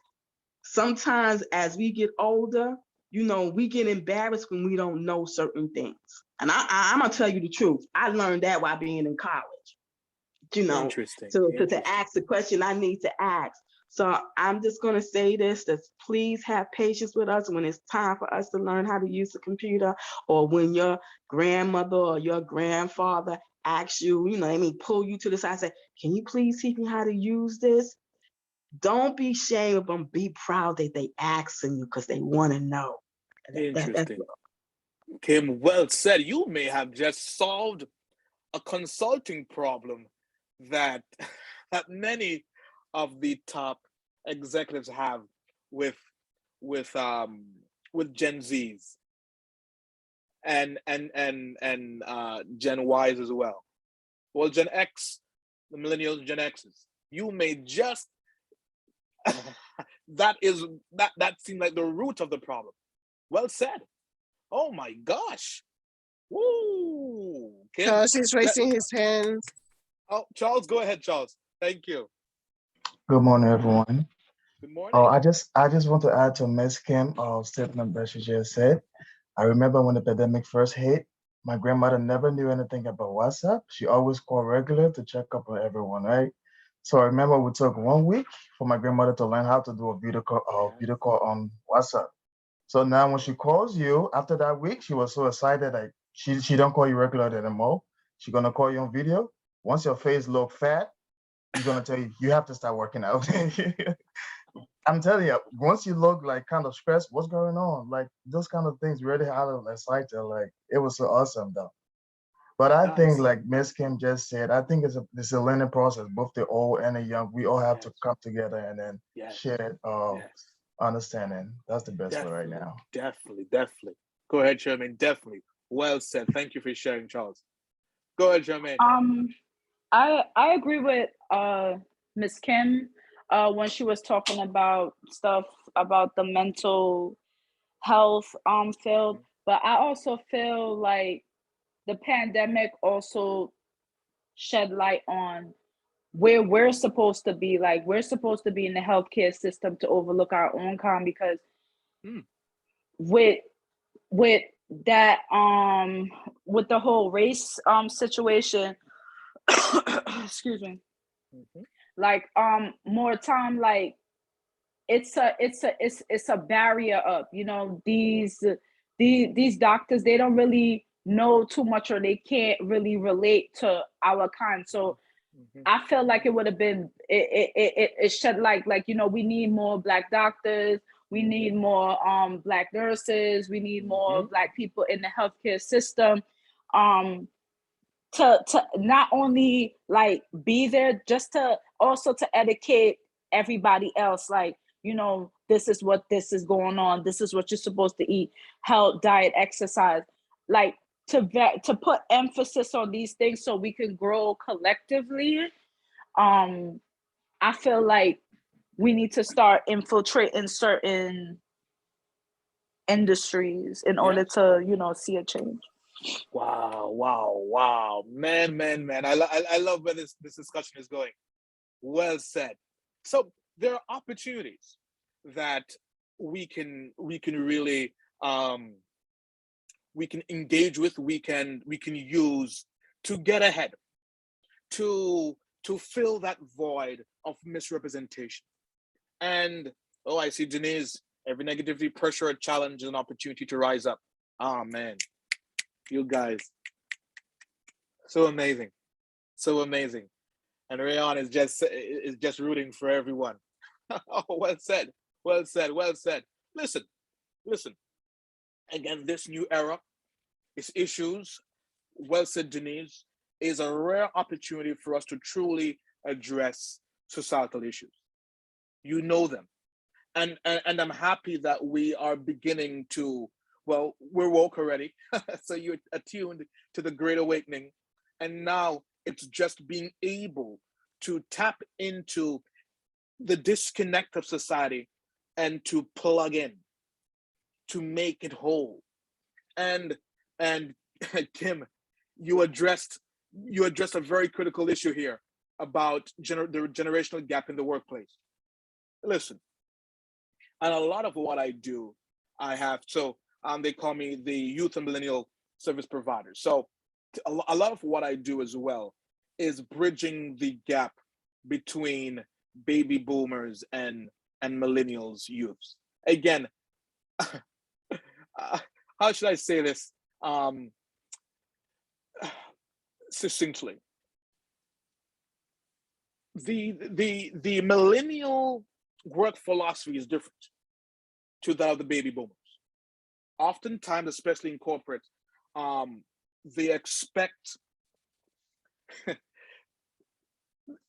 sometimes as we get older, we get embarrassed when we don't know certain things. And I'm gonna tell you the truth. I learned that while being in college. Interesting. To ask the question I need to ask. So I'm just gonna say this: that please have patience with us when it's time for us to learn how to use the computer, or when your grandmother or your grandfather asks you, pull you to the side and say, "Can you please teach me how to use this?" Don't be ashamed of them. Be proud that they asking you because they want to know. Interesting. Kim, well said. You may have just solved a consulting problem that many of the top executives have with Gen Zs and Gen Ys as well. Well, Gen X, the millennials, Gen X's. You may just that seemed like the root of the problem. Well said. Oh my gosh. Woo. Kim, Charles is raising his hand. Oh, Charles, go ahead, Charles. Thank you. Good morning, everyone. Good morning. Oh, I just want to add to Ms. Kim statement that she just said. I remember when the pandemic first hit, my grandmother never knew anything about WhatsApp. She always called regular to check up on everyone, right? So I remember we took 1 week for my grandmother to learn how to do a video call on WhatsApp. So now when she calls you after that week, she was so excited that she don't call you regular anymore. She's gonna call you on video. Once your face look fat, you're gonna tell you have to start working out. I'm telling you, once you look like kind of stressed, what's going on? Like those kind of things really had us excited. Like it was so awesome though. But I think like Miss Kim just said, I think it's a learning process, both the old and the young. We all have to come together and then share understanding. That's the best way right now. Definitely. Go ahead, Sherman. Definitely. Well said. Thank you for sharing, Charles. Go ahead, Sherman. I agree with Miss Kim when she was talking about stuff about the mental health field, but I also feel like the pandemic also shed light on where we're supposed to be. Like we're supposed to be in the healthcare system to overlook our own calm because with that with the whole race situation excuse me, like more time, like it's a barrier up, these doctors, they don't really know too much or they can't really relate to our kind. So I feel like it would have been it shed like we need more Black doctors, we need more Black nurses, we need more Black people in the healthcare system to not only like be there, just to also to educate everybody else, like this is going on, this is what you're supposed to eat, health, diet, exercise, like to put emphasis on these things so we can grow collectively. I feel like we need to start infiltrating certain industries in order to see a change. Wow. Man. I love where this discussion is going. Well said. So there are opportunities that we can really we can engage with, we can use to get ahead, to fill that void of misrepresentation. And I see Denise, every negativity, pressure, or challenge is an opportunity to rise up. Oh man, you guys, so amazing. And Rayon is just rooting for everyone. Oh, well said. Listen. Again, this new era, its issues, well said, Denise, is a rare opportunity for us to truly address societal issues. You know them. And I'm happy that we are beginning to, well, we're woke already. So you're attuned to the Great Awakening. And now it's just being able to tap into the disconnect of society and to plug in, to make it whole. And Kim, you addressed a very critical issue here about the generational gap in the workplace. Listen, and a lot of what I do, they call me the youth and millennial service provider. So a lot of what I do as well is bridging the gap between baby boomers and millennials youths. Again, how should I say this succinctly? The millennial work philosophy is different to that of the baby boomers. Oftentimes, especially in corporate, they expect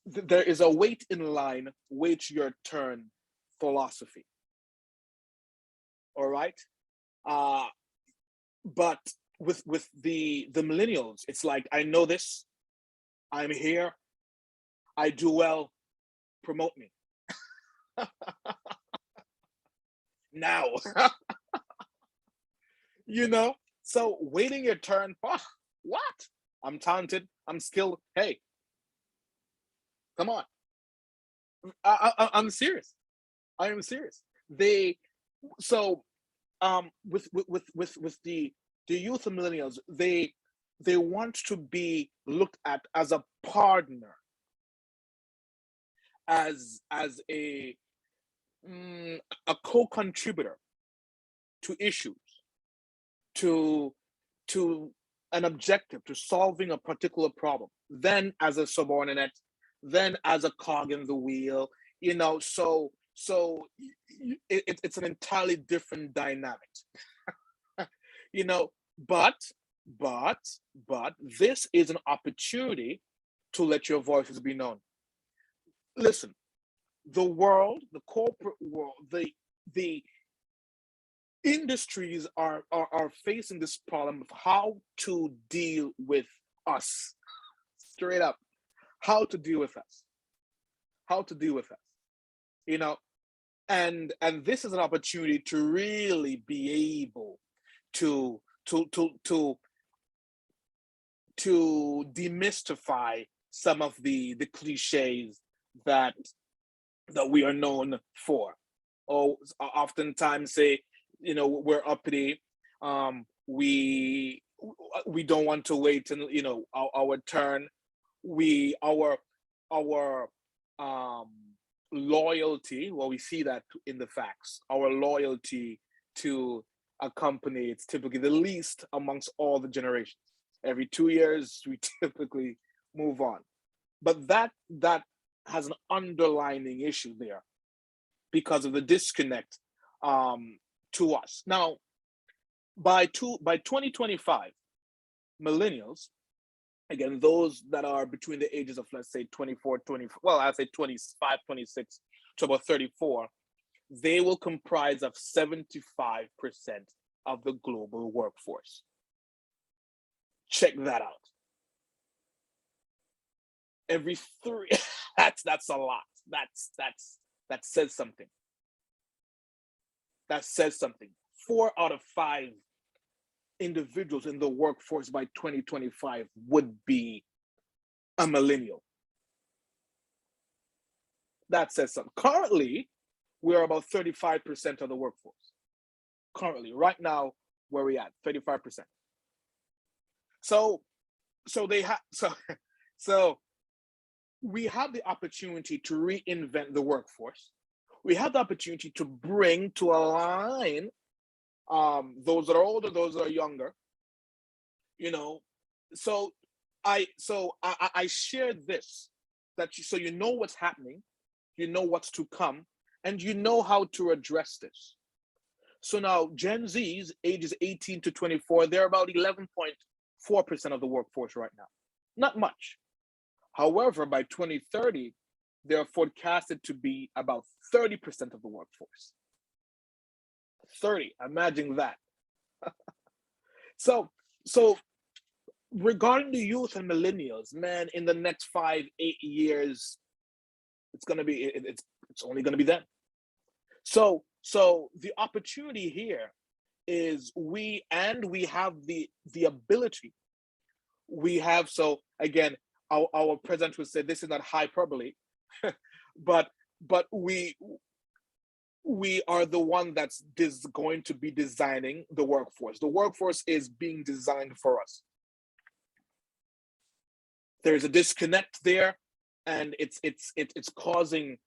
there is a wait in line, wait your turn philosophy. All right, but with the millennials, it's like, I know this, I'm here, I do well, promote me now. You know, so waiting your turn, what? I'm talented, I'm skilled. Hey, come on. I'm serious. I am serious. They so with the youth and millennials, they want to be looked at as a partner, as a co-contributor to issues, to an objective, to solving a particular problem, then as a subordinate, then as a cog in the wheel, you know. So it's an entirely different dynamic. You know, but this is an opportunity to let your voices be known. Listen, the world, the corporate world, the industries are facing this problem of how to deal with us. Straight up, how to deal with us, you know. And this is an opportunity to really be able to demystify some of the cliches that we are known for. Or oftentimes say, you know, we're uppity, we don't want to wait and, you know, our turn. Our loyalty, well, we see that in the facts, our loyalty to a company, it's typically the least amongst all the generations. Every 2 years we typically move on. But that has an underlining issue there because of the disconnect to us. Now, by 2025, millennials, again, those that are between the ages of, let's say, 24, 20, well, I'd say 25, 26 to about 34, they will comprise of 75% of the global workforce. Check that out. Every three, that's a lot. That says something. That says something. 4 out of 5 individuals in the workforce by 2025 would be a millennial. That says something. Currently, we're about 35% of the workforce. Currently, right now, where we at, 35%. So we have the opportunity to reinvent the workforce. We have the opportunity to bring to align those that are older, those that are younger, you know. So I shared this, so you know what's happening, you know what's to come, and you know how to address this. So now Gen Zs, ages 18 to 24, they're about 11.4% of the workforce right now. Not much. However, by 2030, they are forecasted to be about 30% of the workforce. 30, imagine that. So regarding the youth and millennials, man, in the next 5-8 years, it's only gonna be them. So the opportunity here is we have the ability. We have, so again, our president would say this is not hyperbole, but we are the one that's going to be designing the workforce. The workforce is being designed for us. There's a disconnect there, and it's causing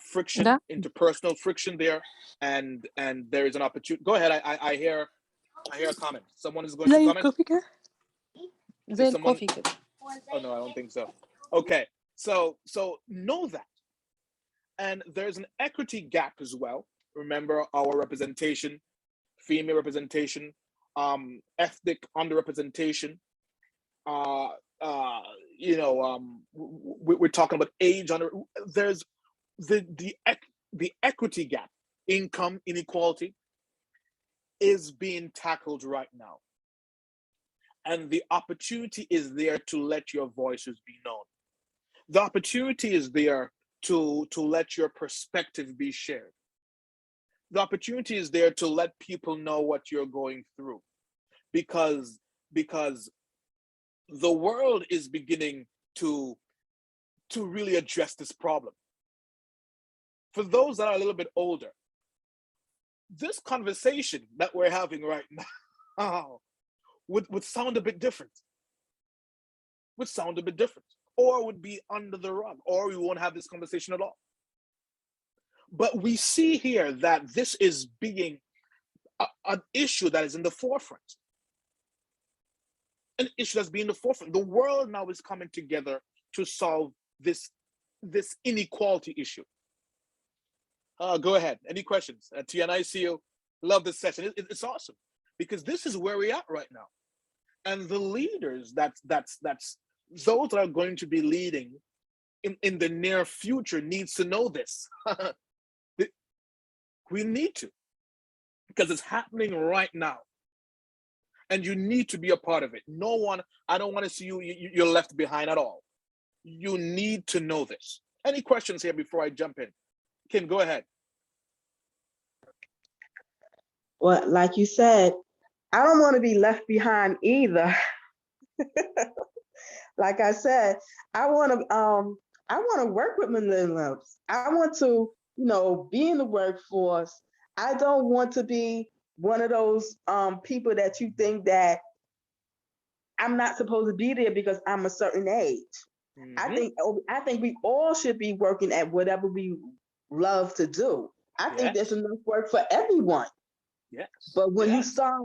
friction, interpersonal friction there, and there is an opportunity. Go ahead. I hear a comment. Someone is going to comment. Someone... Oh no, I don't think so. Okay, so know that. And there's an equity gap as well. Remember our representation, female representation, ethnic underrepresentation. We're talking about age under. There's the equity gap, income inequality, is being tackled right now, and the opportunity is there to let your voices be known. The opportunity is there to let your perspective be shared. The opportunity is there to let people know what you're going through, because the world is beginning to really address this problem. For those that are a little bit older, this conversation that we're having right now would sound a bit different. Or would be under the rug, or we won't have this conversation at all. But we see here that this is being an issue that is in the forefront. An issue that's being in the forefront. The world now is coming together to solve this inequality issue. Go ahead. Any questions? Tiana, I see you. Love this session. It's awesome, because this is where we're at right now. And the leaders that's those that are going to be leading in the near future needs to know this. We need to, because it's happening right now, and you need to be a part of it. I don't want to see you're left behind at all. You need to know this. Any questions here before I jump in? Kim, go ahead. Well, like you said, I don't want to be left behind either. Like I said, I want to work with millennials. I want to, be in the workforce. I don't want to be one of those people that you think that I'm not supposed to be there because I'm a certain age. Mm-hmm. I think we all should be working at whatever we love to do. I think there's enough work for everyone. Yes. But when you start,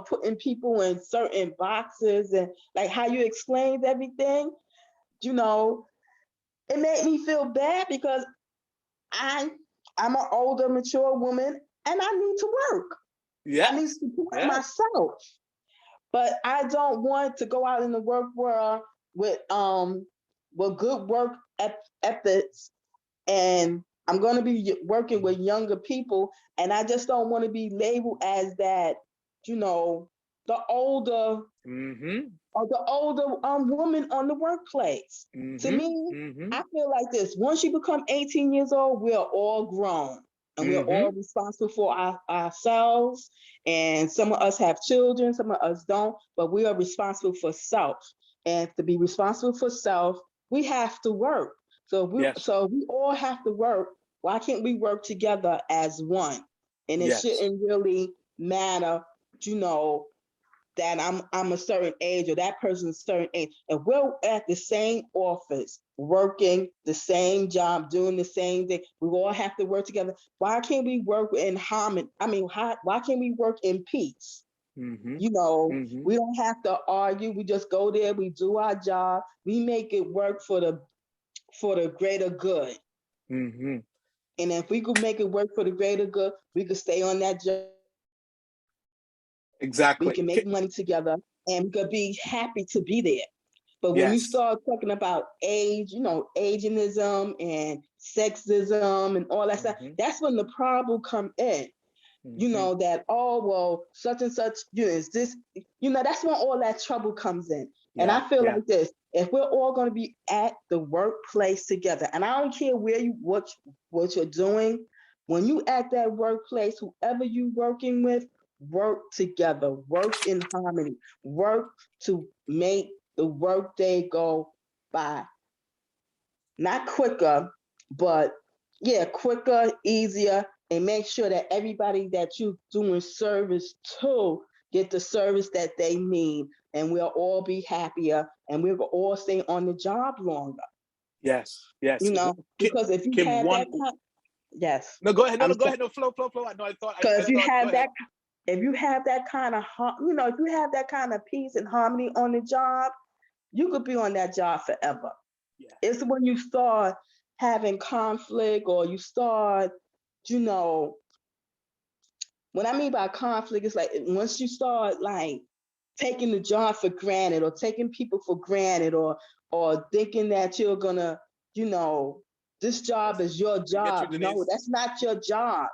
putting people in certain boxes, and like how you explained everything, it made me feel bad, because I'm an older, mature woman, and I need to work. Yeah. I need to support myself. But I don't want to go out in the work world with good work ethics, and I'm going to be working with younger people, and I just don't want to be labeled as that, the older or the older woman on the workplace. To me, I feel like this: once you become 18 years old, we are all grown, and we're all responsible for ourselves. And some of us have children, some of us don't, but we are responsible for self. And to be responsible for self, we have to work. So we all have to work. Why can't we work together as one? And it shouldn't really matter, that I'm a certain age or that person's a certain age. And we're at the same office, working the same job, doing the same thing. We all have to work together. Why can't we work in harmony? Why can't we work in peace? We don't have to argue. We just go there, we do our job, we make it work for the greater good. And if we could make it work for the greater good, we could stay on that job. Exactly. We can make money together, and we could be happy to be there. But when you Yes. start talking about age, ageism and sexism and all that stuff, that's when the problem come in. That, oh, well, such and such, is this, that's when all that trouble comes in. And I feel like this, if we're all going to be at the workplace together, and I don't care where what you're doing, when you at that workplace, whoever you working with, work together, work in harmony, work to make the workday go by. Not quicker, but quicker, easier, and make sure that everybody that you're doing service to get the service that they need, and we'll all be happier, and we'll all stay on the job longer. Yes. Because if you Kim, have that yes. No, go ahead. No, I'm go ahead. No, flow. I know. Because if you have that, if you have that kind of, if you have that kind of peace and harmony on the job, you could be on that job forever. Yeah. It's when you start having conflict, or you start, what I mean by conflict is like once you start like taking the job for granted, or taking people for granted, or thinking that you're gonna, this job is your job. No, that's not your job.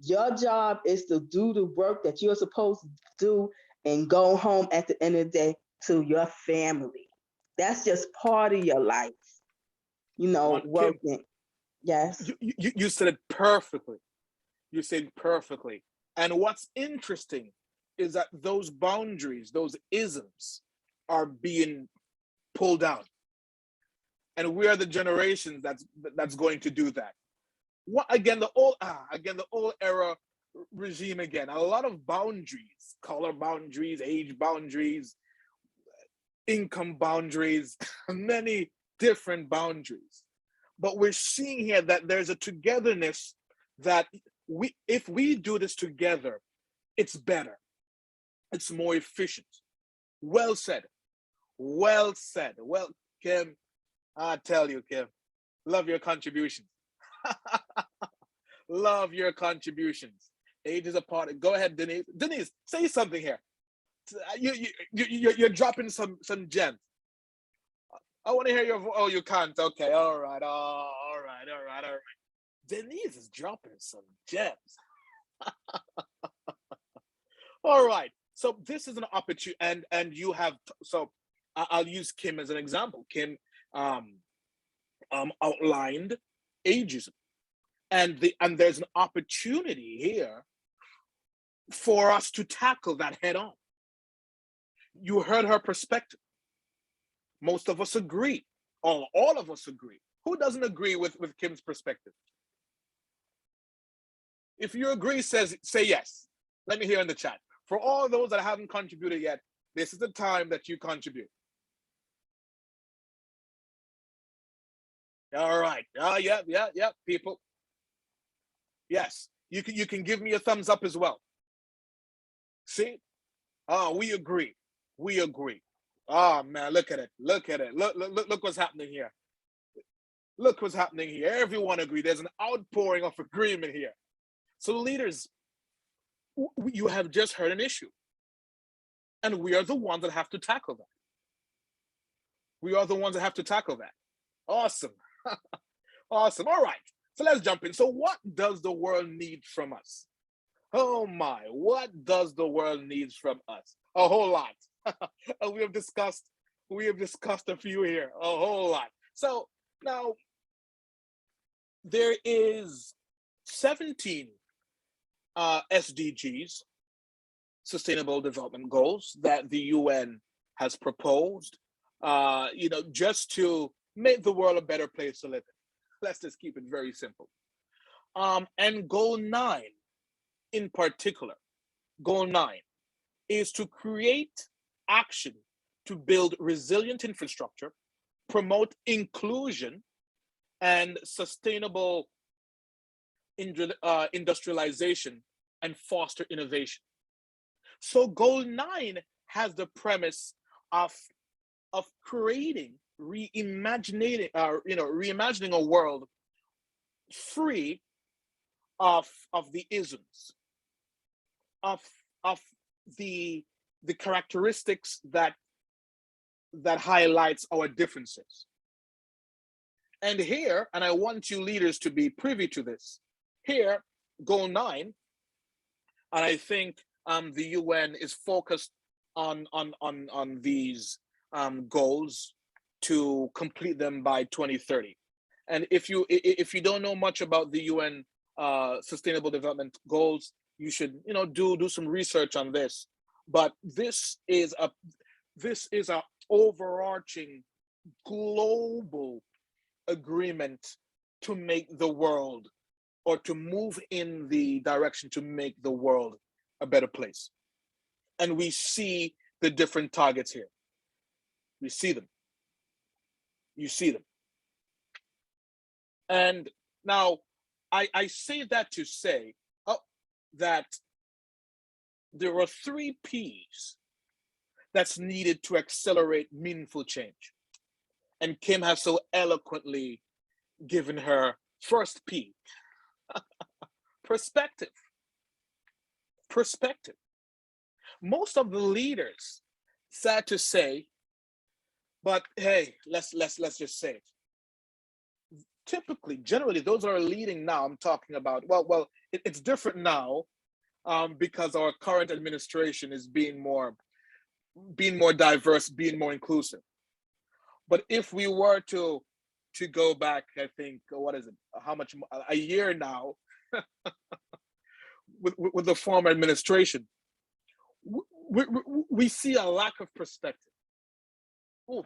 Your job is to do the work that you're supposed to do and go home at the end of the day to your family. That's just part of your life, working. Kim, Yes. You said it perfectly. You said it perfectly. And what's interesting is that those boundaries, those isms, are being pulled down. And we are the generations that's going to do that. What again? The old era regime again. A lot of boundaries, color boundaries, age boundaries, income boundaries, many different boundaries. But we're seeing here that there's a togetherness that if we do this together, it's better. It's more efficient. Well said. Well said. Well, Kim, I tell you, Kim, love your contributions. Love your contributions. Age is a part. Go ahead, Denise. Denise, say something here. You're dropping some gems. I want to hear your voice. Oh, you can't. Okay, all right. Denise is dropping some gems. All right. So this is an opportunity, and you have. So I'll use Kim as an example. Kim outlined ageism, and there's an opportunity here for us to tackle that head on. You heard her perspective. Most of us agree. All of us agree. Who doesn't agree with Kim's perspective? If you agree, say yes. Let me hear in the chat. For all those that haven't contributed yet, this is the time that you contribute. All right. Yeah, people. Yes, you can give me a thumbs up as well. See? Oh, we agree. We agree. Oh man, look at it. Look what's happening here. Look what's happening here. Everyone agree. There's an outpouring of agreement here. So leaders, you have just heard an issue. And we are the ones that have to tackle that. We are the ones that have to tackle that. Awesome. Awesome. All right. So let's jump in. So what does the world need from us? Oh my, what does the world need from us? A whole lot. we have discussed a few here, a whole lot. So now there is 17 SDGs, Sustainable Development Goals, that the UN has proposed, just to make the world a better place to live in. Let's just keep it very simple. And goal 9 in particular, goal 9 is to create action to build resilient infrastructure, promote inclusion and sustainable industrialization, and foster innovation. So goal 9 has the premise of creating, reimagining a world free of the isms, of the characteristics that that highlights our differences. And here, and I want you leaders to be privy to this, here, goal 9, and I think the UN is focused on these goals to complete them by 2030. And if you don't know much about the UN Sustainable Development Goals, you should do some research on this. But this is a overarching global agreement to make the world, or to move in the direction to make the world a better place. And we see the different targets here. We see them. You see them. And now I say that to say that there are 3 P's that's needed to accelerate meaningful change. And Kim has so eloquently given her first P. Perspective. Perspective. Most of the leaders, sad to say, but hey, let's just say it. Typically, generally, those that are leading now, I'm talking about, it's different now because our current administration is being more diverse, being more inclusive. But if we were to go back, I think, what is it? How much? A year now, with the former administration, we see a lack of perspective. Ooh,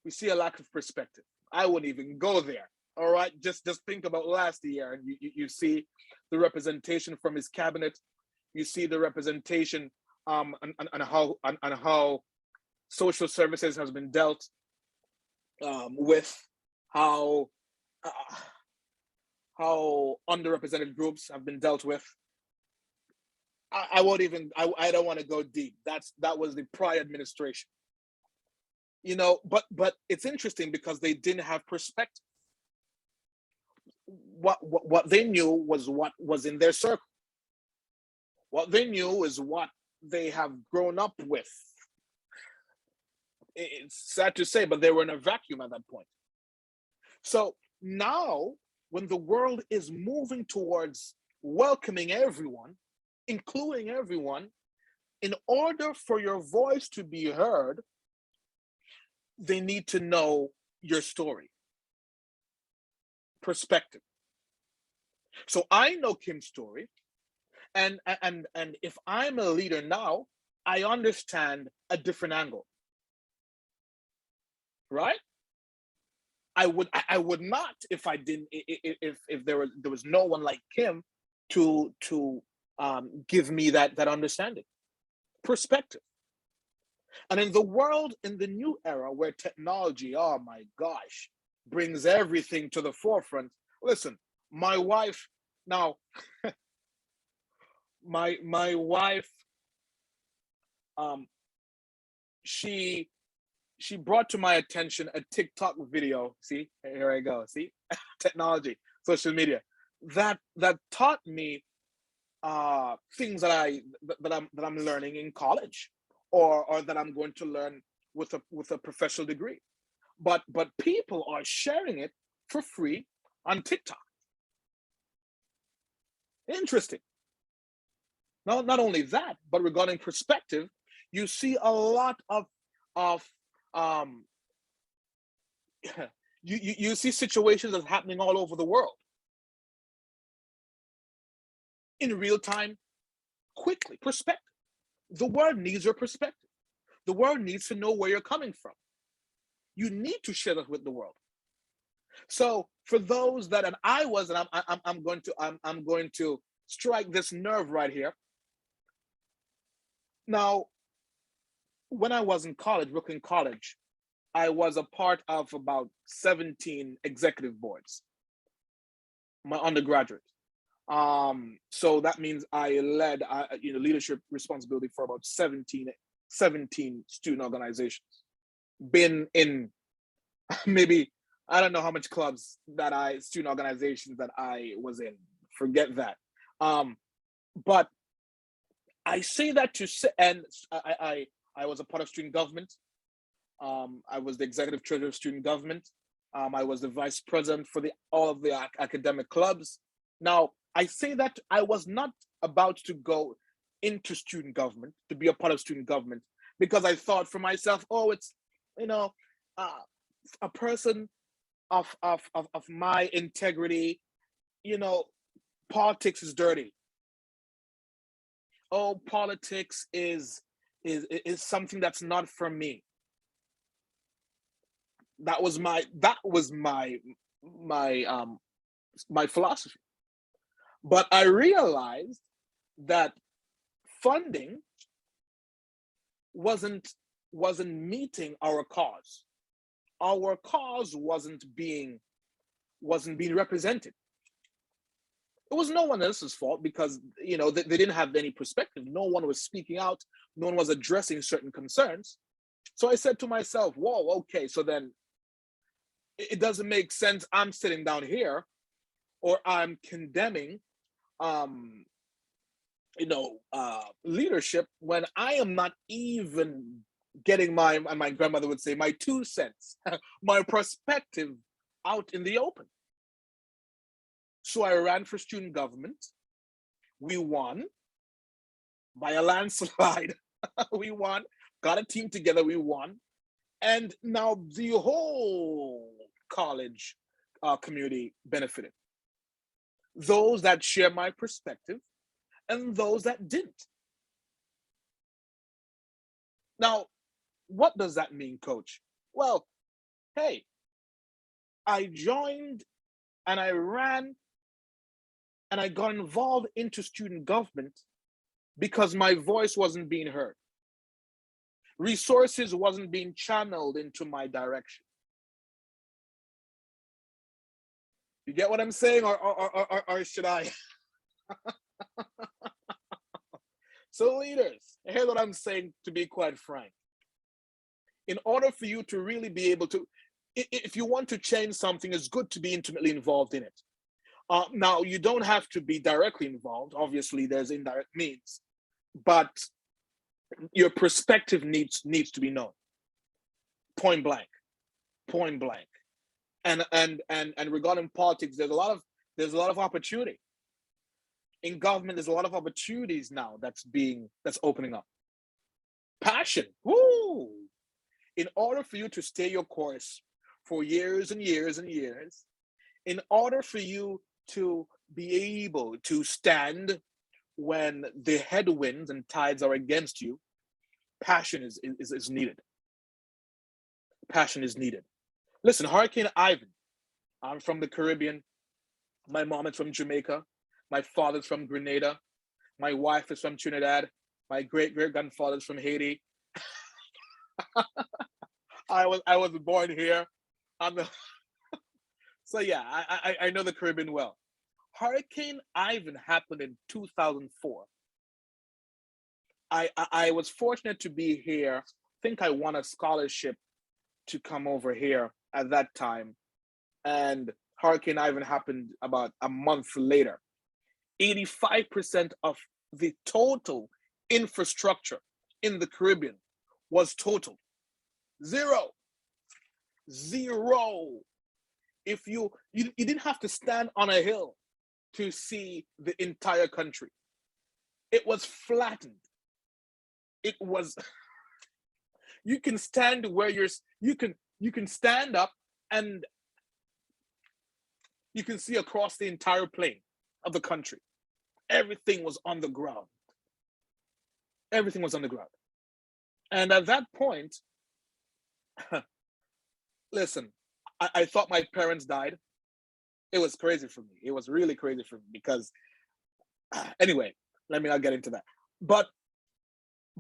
we see a lack of perspective. I wouldn't even go there. All right, just think about last year, and you see the representation from his cabinet. You see the representation on how social services has been dealt with, how underrepresented groups have been dealt with. I won't even. I don't want to go deep. That was the prior administration. But it's interesting because they didn't have perspective. What they knew was what was in their circle. What they knew is what they have grown up with. It's sad to say, but they were in a vacuum at that point. So now, when the world is moving towards welcoming everyone, including everyone, in order for your voice to be heard, they need to know your story. Perspective. So I know Kim's story, and if I'm a leader now, I understand a different angle. Right? I would not if I didn't, if there was no one like Kim to give me that understanding. Perspective. And in the world, in the new era where technology, oh my gosh, brings everything to the forefront. Listen, my wife now, my wife, she brought to my attention a TikTok video. See, here I go. See, technology, social media, that taught me things that I'm learning in college, or that I'm going to learn with a professional degree. But people are sharing it for free on TikTok. Interesting. Not only that, but regarding perspective, you see a lot of you see situations that's happening all over the world in real time, quickly. Perspective. The world needs your perspective. The world needs to know where you're coming from. You need to share that with the world. So for those that, and I was, and I'm going to strike this nerve right here. Now, when I was in college, Brooklyn College, I was a part of about 17 executive boards, my undergraduate. So that means I led leadership responsibility for about 17 student organizations. Been in maybe, I don't know how much clubs student organizations that I was in. Forget that. But I say that to say, and I was a part of student government. I was the executive treasurer of student government. I was the vice president for all of the academic clubs. Now, I say that I was not about to go into student government, to be a part of student government, because I thought for myself, oh, it's, you know, a person of my integrity, politics is dirty. Oh, politics is something that's not for me. That was my philosophy. But I realized that funding wasn't meeting our cause. Our cause wasn't being represented. It was no one else's fault because they didn't have any perspective. No one was speaking out. No one was addressing certain concerns. So I said to myself, whoa, okay, so then it doesn't make sense. I'm sitting down here or I'm condemning leadership when I am not even getting my grandmother would say, my 2 cents, my perspective out in the open. So I ran for student government. We won by a landslide. We won, got a team together, we won. And now the whole college community benefited. Those that share my perspective and those that didn't. Now, what does that mean, Coach? Well, hey, I joined and I ran and I got involved into student government because my voice wasn't being heard. Resources wasn't being channeled into my direction. You get what I'm saying, or should I? So leaders, here's what I'm saying, to be quite frank. In order for you to really be able to, if you want to change something, it's good to be intimately involved in it. Now, you don't have to be directly involved. Obviously, there's indirect means, but your perspective needs to be known. Point blank. And regarding politics, there's a lot of opportunity. In government, there's a lot of opportunities now that's opening up. Passion. Woo! In order for you to stay your course for years and years and years, in order for you to be able to stand when the headwinds and tides are against you, passion is needed. Passion is needed. Listen, Hurricane Ivan, I'm from the Caribbean. My mom is from Jamaica. My father's from Grenada. My wife is from Trinidad. My great-great-grandfather's from Haiti. I was born here. So yeah, I know the Caribbean well. Hurricane Ivan happened in 2004. I was fortunate to be here. I think I won a scholarship to come over here at that time. And Hurricane Ivan happened about a month later. 85% of the total infrastructure in the Caribbean was total. Zero. If you didn't have to stand on a hill to see the entire country. It was flattened. It was, you can stand where you can stand up and you can see across the entire plain of the country. Everything was on the ground. Everything was on the ground. And at that point, listen, I thought my parents died. It was crazy for me. It was really crazy for me because, anyway, let me not get into that. But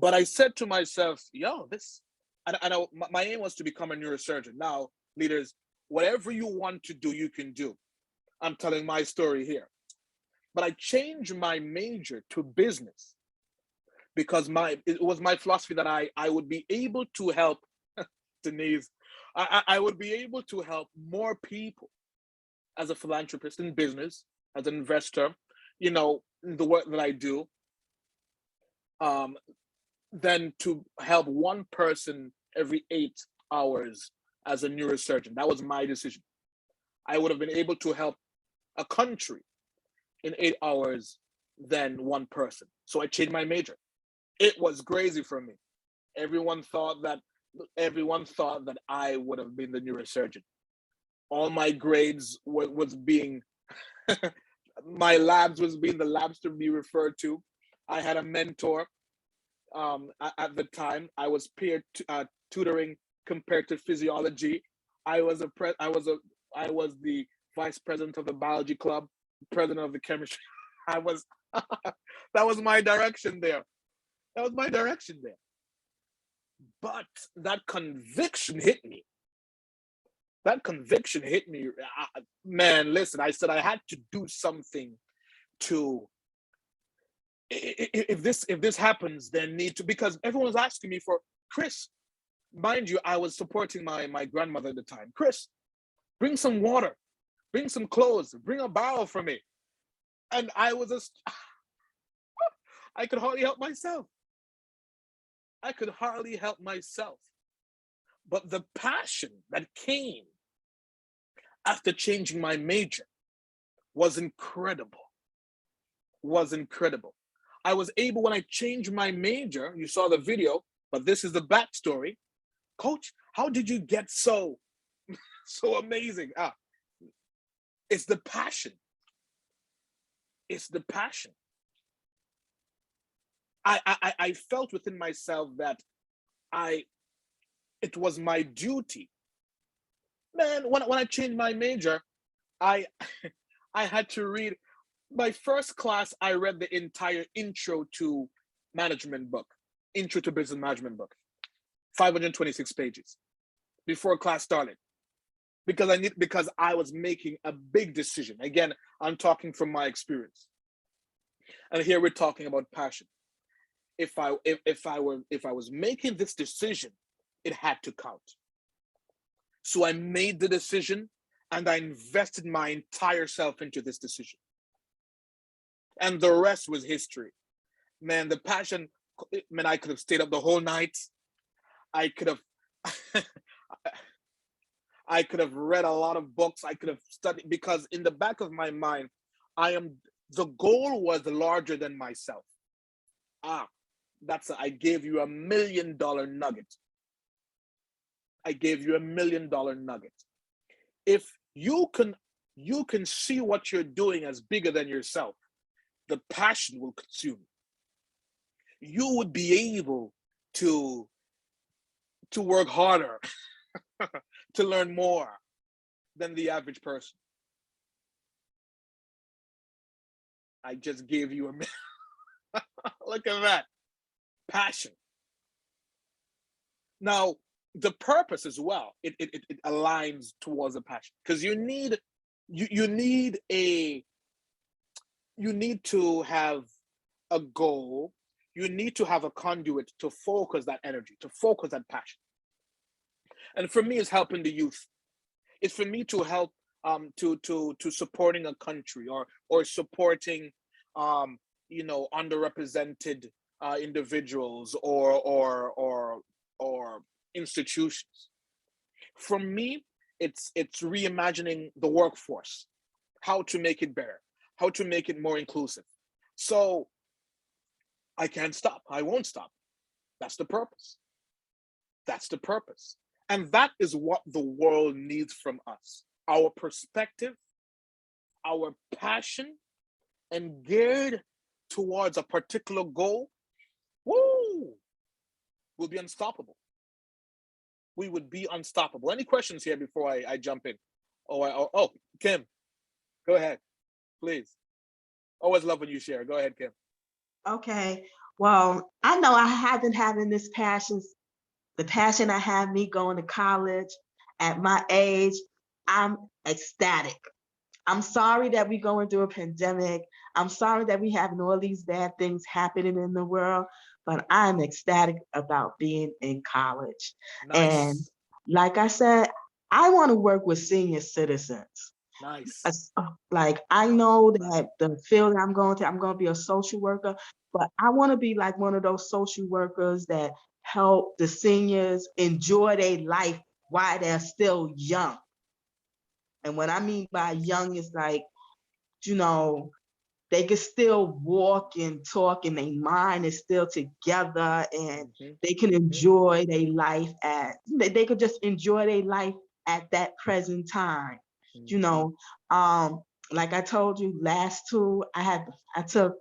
I said to myself, yo, my aim was to become a neurosurgeon. Now, leaders, whatever you want to do, you can do. I'm telling my story here. But I changed my major to business because it was my philosophy that I would be able to help, Denise, I would be able to help more people as a philanthropist in business, as an investor, in the work that I do, than to help one person every 8 hours as a neurosurgeon. That was my decision. I would have been able to help a country in 8 hours than one person. So I changed my major. It was crazy for me. Everyone thought that I would have been the neurosurgeon. All my grades was being my labs was being the labs to be referred to. I had a mentor at the time. I was peer tutoring comparative physiology. I was the vice president of the biology club, president of the chemistry. I was that was my direction there. That was my direction there. But that conviction hit me. That conviction hit me. Man, listen, I said I had to do something to, if this happens, then need to, because everyone was asking me for, Chris, mind you, I was supporting my grandmother at the time. Chris, bring some water, bring some clothes, bring a barrel for me. And I could hardly help myself. I could hardly help myself. But the passion that came after changing my major was incredible. Was incredible. I was able, when I changed my major, you saw the video, but this is the backstory. Coach, how did you get so amazing? It's the passion. It's the passion. I felt within myself that it was my duty. Man, when I changed my major, I had to read my first class. I read the entire intro to management book, intro to business management book, 526 pages before class started, because I was making a big decision. Again, I'm talking from my experience, and here we're talking about passion. If I was making this decision, it had to count. So I made the decision, and I invested my entire self into this decision. And the rest was history. Man, the passion, man, I could have stayed up the whole night. I could have I could have read a lot of books. I could have studied, because in the back of my mind, the goal was larger than myself. I gave you $1 million nugget. I gave you $1 million nugget. If you can see what you're doing as bigger than yourself, the passion will consume you. You would be able to work harder, to learn more than the average person. I just gave you look at that. Passion. Now, the purpose as well, it aligns towards the passion, because you need to have a goal. You need to have a conduit to focus that energy, to focus that passion. And for me, it's helping the youth. It's for me to help to supporting a country, or supporting underrepresented individuals or institutions. For me, it's reimagining the workforce, how to make it better, how to make it more inclusive. So I can't stop. I won't stop. That's the purpose. That's the purpose. And that is what the world needs from us. Our perspective, our passion, and geared towards a particular goal. Woo! We'll be unstoppable. We would be unstoppable. Any questions here before I jump in? Oh, Kim, go ahead, please. Always love when you share. Go ahead, Kim. Okay. Well, I know I have been having this passion. The passion I have me going to college at my age. I'm ecstatic. I'm sorry that we're going through a pandemic. I'm sorry that we having all these bad things happening in the world, but I'm ecstatic about being in college. Nice. And like I said, I want to work with senior citizens. Nice. Like, I know that the field I'm going to be a social worker, but I want to be like one of those social workers that help the seniors enjoy their life while they're still young. And what I mean by young is like, they can still walk and talk and their mind is still together and they can enjoy their life they could just enjoy their life at that present time. Like I told you last two, I took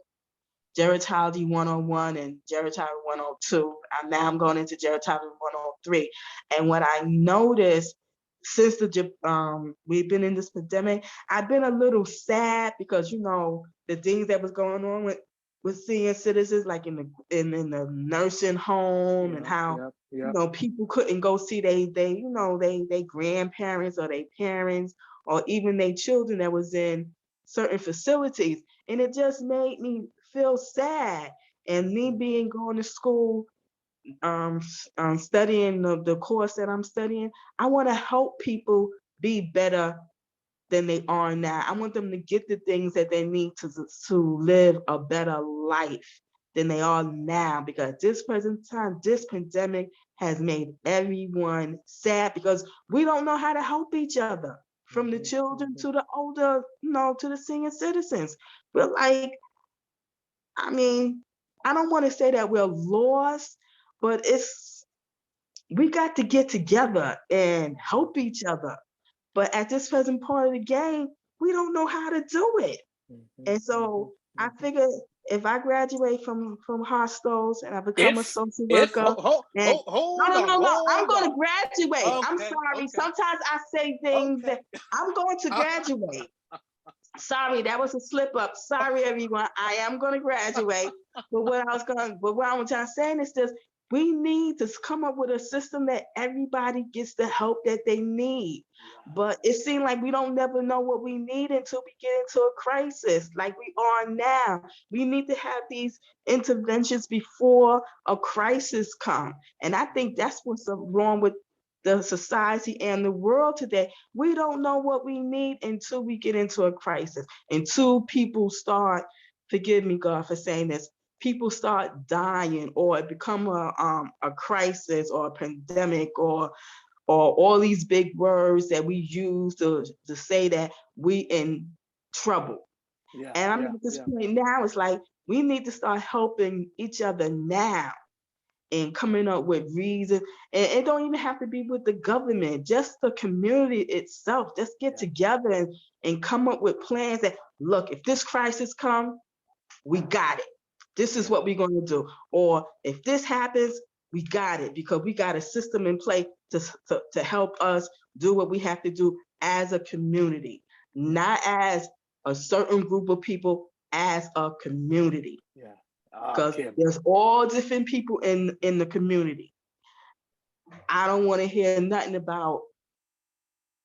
gerontology 101 and gerontology 102. Now I'm going into gerontology 103. And what I noticed since we've been in this pandemic, I've been a little sad because the things that was going on with senior citizens, like in the nursing home, and how people couldn't go see they grandparents or their parents or even their children that was in certain facilities, and it just made me feel sad. And me being going to school, studying the course that I'm studying, I want to help people be better than they are now. I want them to get the things that they need to live a better life than they are now, because this present time, this pandemic has made everyone sad because we don't know how to help each other, from the children to the older, to the senior citizens. We're like, I don't want to say that we're lost, but we got to get together and help each other. But at this present part of the game, we don't know how to do it. And so I figured if I graduate from Hostos and I become a social worker, I'm going to graduate. Okay, I'm sorry. okay. Sometimes I say things that I'm going to graduate. Sorry, that was a slip up. Sorry, everyone. I am going to graduate. But what I'm trying to say is this: we need to come up with a system that everybody gets the help that they need. But it seems like we don't never know what we need until we get into a crisis like we are now. We need to have these interventions before a crisis comes. And I think that's what's wrong with the society and the world today. We don't know what we need until we get into a crisis, until people start, forgive me, God, for saying this, people start dying, or it become a crisis or a pandemic, or all these big words that we use to say that we in trouble. And I'm at this point now, it's like we need to start helping each other now and coming up with reasons. And it don't even have to be with the government, just the community itself. Just get together and come up with plans that, look, if this crisis comes, we got it. This is what we're going to do. Or if this happens, we got it, because we got a system in place to help us do what we have to do as a community, not as a certain group of people, as a community. Because there's all different people in the community. I don't want to hear nothing about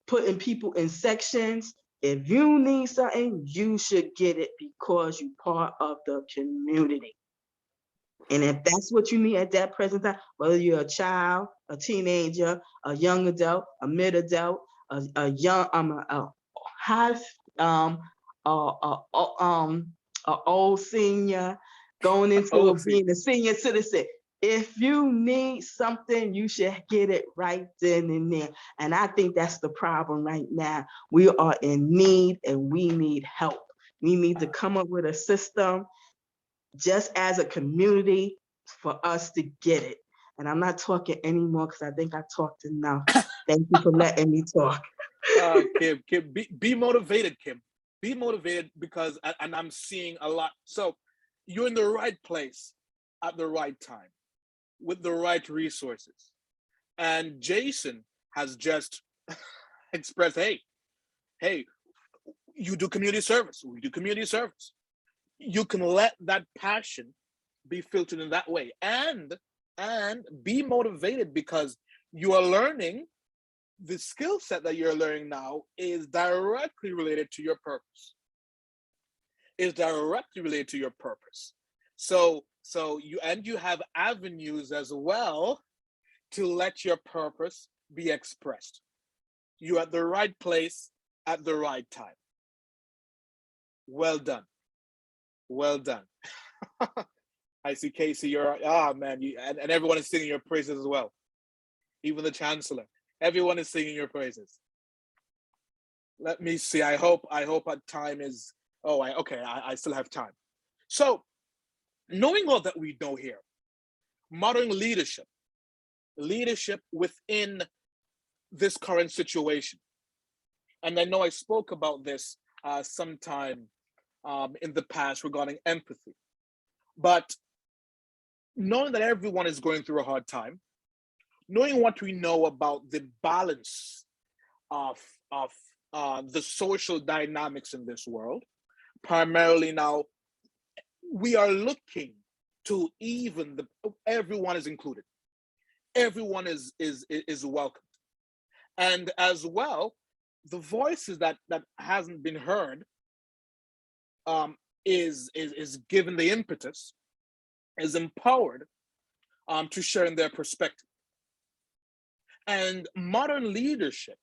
putting people in sections. If you need something, you should get it because you're part of the community. And if that's what you need at that present time, whether you're a child, a teenager, a young adult, a mid adult, a young, a old senior going into being a senior citizen. If you need something, you should get it right then and there. And I think that's the problem right now. We are in need and we need help. We need to come up with a system just as a community for us to get it. And I'm not talking anymore because I think I talked enough. Thank you for letting me talk. Kim, be motivated, Kim. Be motivated, because, and I'm seeing a lot. So you're in the right place at the right time with the right resources. And Jason has just expressed, hey, you do community service. We do community service. You can let that passion be filtered in that way, and be motivated, because you are learning. The skill set that you're learning now is directly related to your purpose. So you have avenues as well to let your purpose be expressed. You're at the right place at the right time. Well done. I see Casey. You're man, and everyone is singing your praises as well. Even the chancellor. Everyone is singing your praises. Let me see. I hope our time is. Oh, I still have time. So, knowing all that we know here, modern leadership within this current situation, and I know I spoke about this sometime in the past regarding empathy, but knowing that everyone is going through a hard time, knowing what we know about the balance of the social dynamics in this world, primarily now we are looking to even everyone is included, everyone is welcomed, and as well the voices that hasn't been heard is given the impetus, is empowered to share in their perspective. And modern leadership,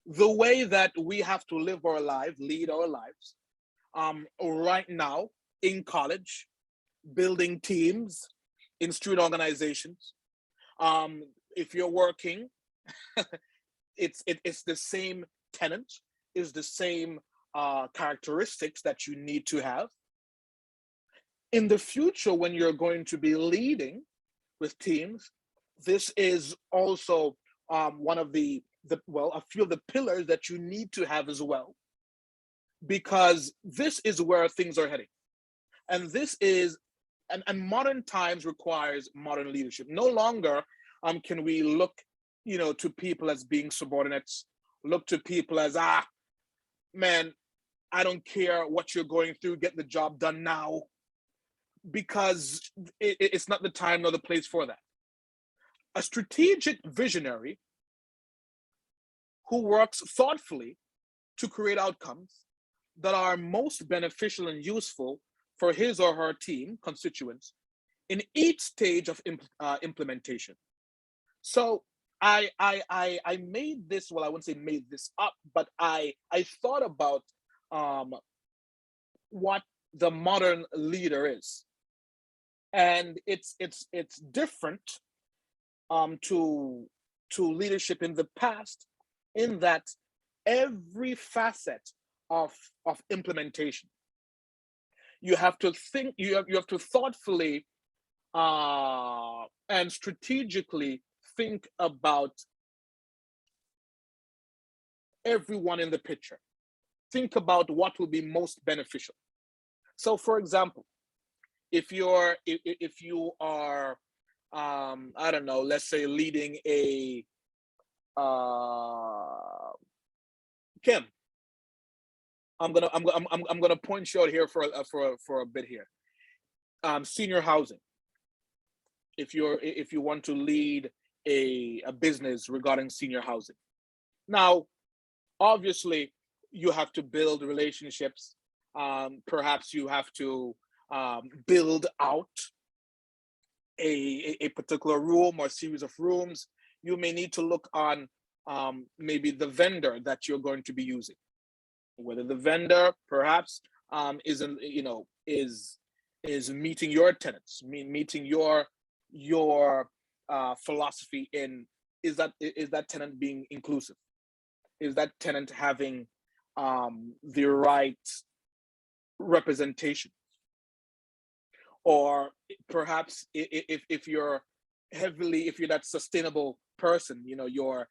the way that we have to live our lives, lead our lives, right now in college, building teams, in student organizations. If you're working, it's the same tenant, is the same characteristics that you need to have. In the future, when you're going to be leading with teams, this is also one of a few of the pillars that you need to have as well, because this is where things are heading. And this is, and modern times requires modern leadership. No longer can we look, to people as being subordinates, look to people as, man, I don't care what you're going through, get the job done now, because it's not the time nor the place for that. A strategic visionary who works thoughtfully to create outcomes that are most beneficial and useful for his or her team, constituents, in each stage of implementation. So I made this, well, I wouldn't say made this up, but I thought about what the modern leader is. And it's different to leadership in the past, in that every facet of implementation, you have to think, you have to thoughtfully and strategically think about everyone in the picture. Think about what will be most beneficial. So, for example, if you are I don't know, let's say leading a Kim, I'm gonna point you out here for a bit here. Senior housing. If you want to lead a business regarding senior housing, now obviously you have to build relationships. Perhaps you have to build out a particular room or series of rooms. You may need to look on maybe the vendor that you're going to be using, whether the vendor perhaps isn't, is meeting your tenants, meeting your philosophy in, is that tenant being inclusive? Is that tenant having the right representation? Or perhaps if you're that sustainable person, your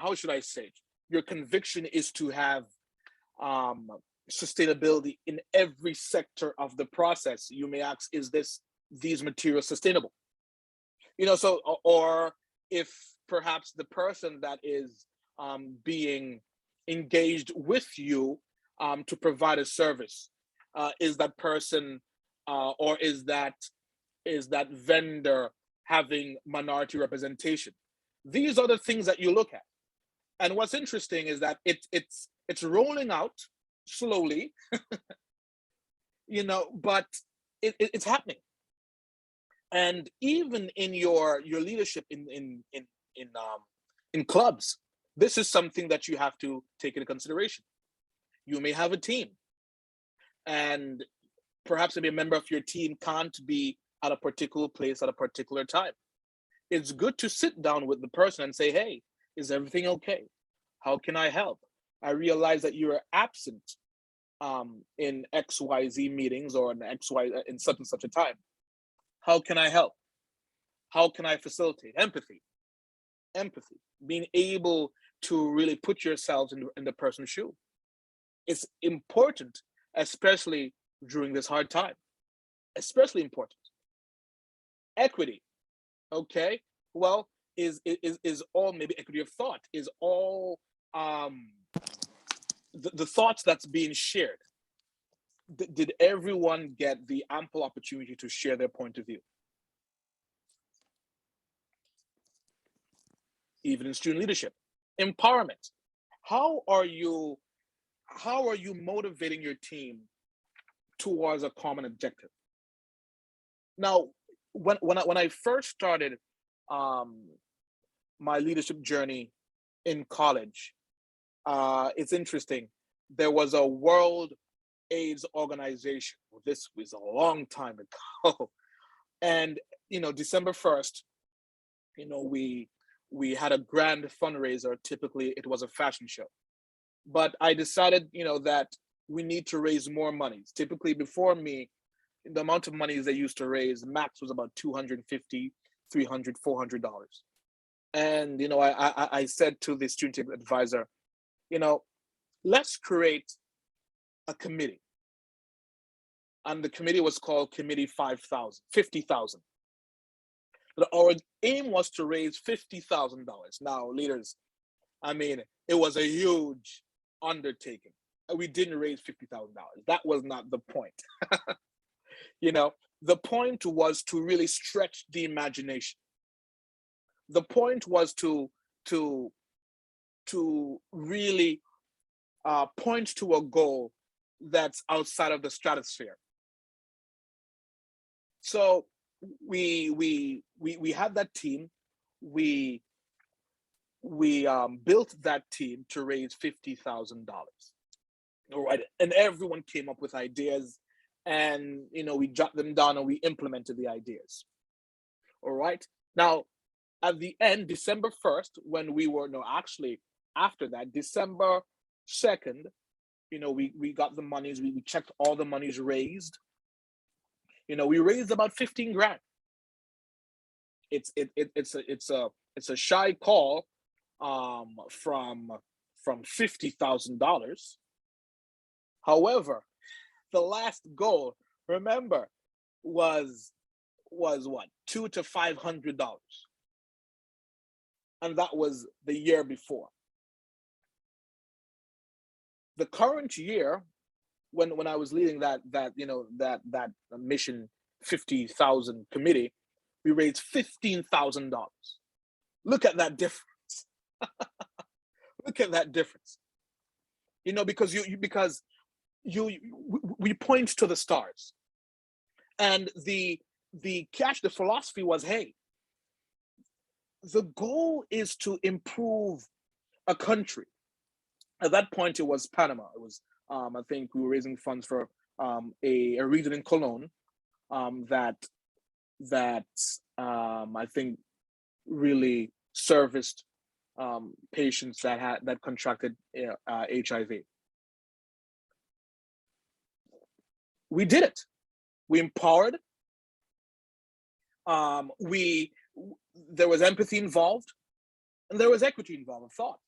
how should I say it? Your conviction is to have sustainability in every sector of the process. You may ask, is these materials sustainable? So, or if perhaps the person that is being engaged with you to provide a service, is that person or is that vendor having minority representation? These are the things that you look at. And what's interesting is that it's rolling out slowly, but it's happening. And even in your leadership in clubs, this is something that you have to take into consideration. You may have a team. and perhaps maybe a member of your team can't be at a particular place at a particular time. It's good to sit down with the person and say, hey, is everything okay? How can I help? I realize that you are absent in XYZ meetings or in in such and such a time. How can I help? How can I facilitate? Empathy, being able to really put yourselves in the person's shoe. It's important, especially during this hard time, especially important. Equity, okay? Well, is all, maybe equity of thought is all the thoughts that's being shared. Did everyone get the ample opportunity to share their point of view? Even in student leadership, empowerment. How are you motivating your team towards a common objective? Now, when I first started my leadership journey in college, it's interesting. There was a World AIDS organization. This was a long time ago, and December 1st, we had a grand fundraiser. Typically, it was a fashion show, but I decided, that we need to raise more money. Typically, before me, the amount of money they used to raise max was about $250, $300, $400. And I said to the student advisor, let's create a committee. And the committee was called Committee 50,000. Our aim was to raise $50,000. Now, leaders, it was a huge undertaking. We didn't raise $50,000. That was not the point. The point was to really stretch the imagination. The point was to really point to a goal that's outside of the stratosphere. So we had that team. We built that team to raise $50,000. All right, and everyone came up with ideas, and we jot them down and we implemented the ideas. All right. Now, at the end, December 1st, when we were after that, December 2nd, we got the monies. We checked all the monies raised. We raised about 15 grand. It's a shy call from $50,000. However, the last goal, remember, was what, $200 to $500, and that was the year before. The current year, when I was leading that mission 50,000 committee, we raised $15,000. Look at that difference. Look at that difference. Because we point to the stars, and the philosophy was, hey, the goal is to improve a country. At that point, it was Panama. It was I think we were raising funds for a region in Cologne that I think really serviced patients that contracted HIV. We did it. We empowered. There was empathy involved, and there was equity involved in thought.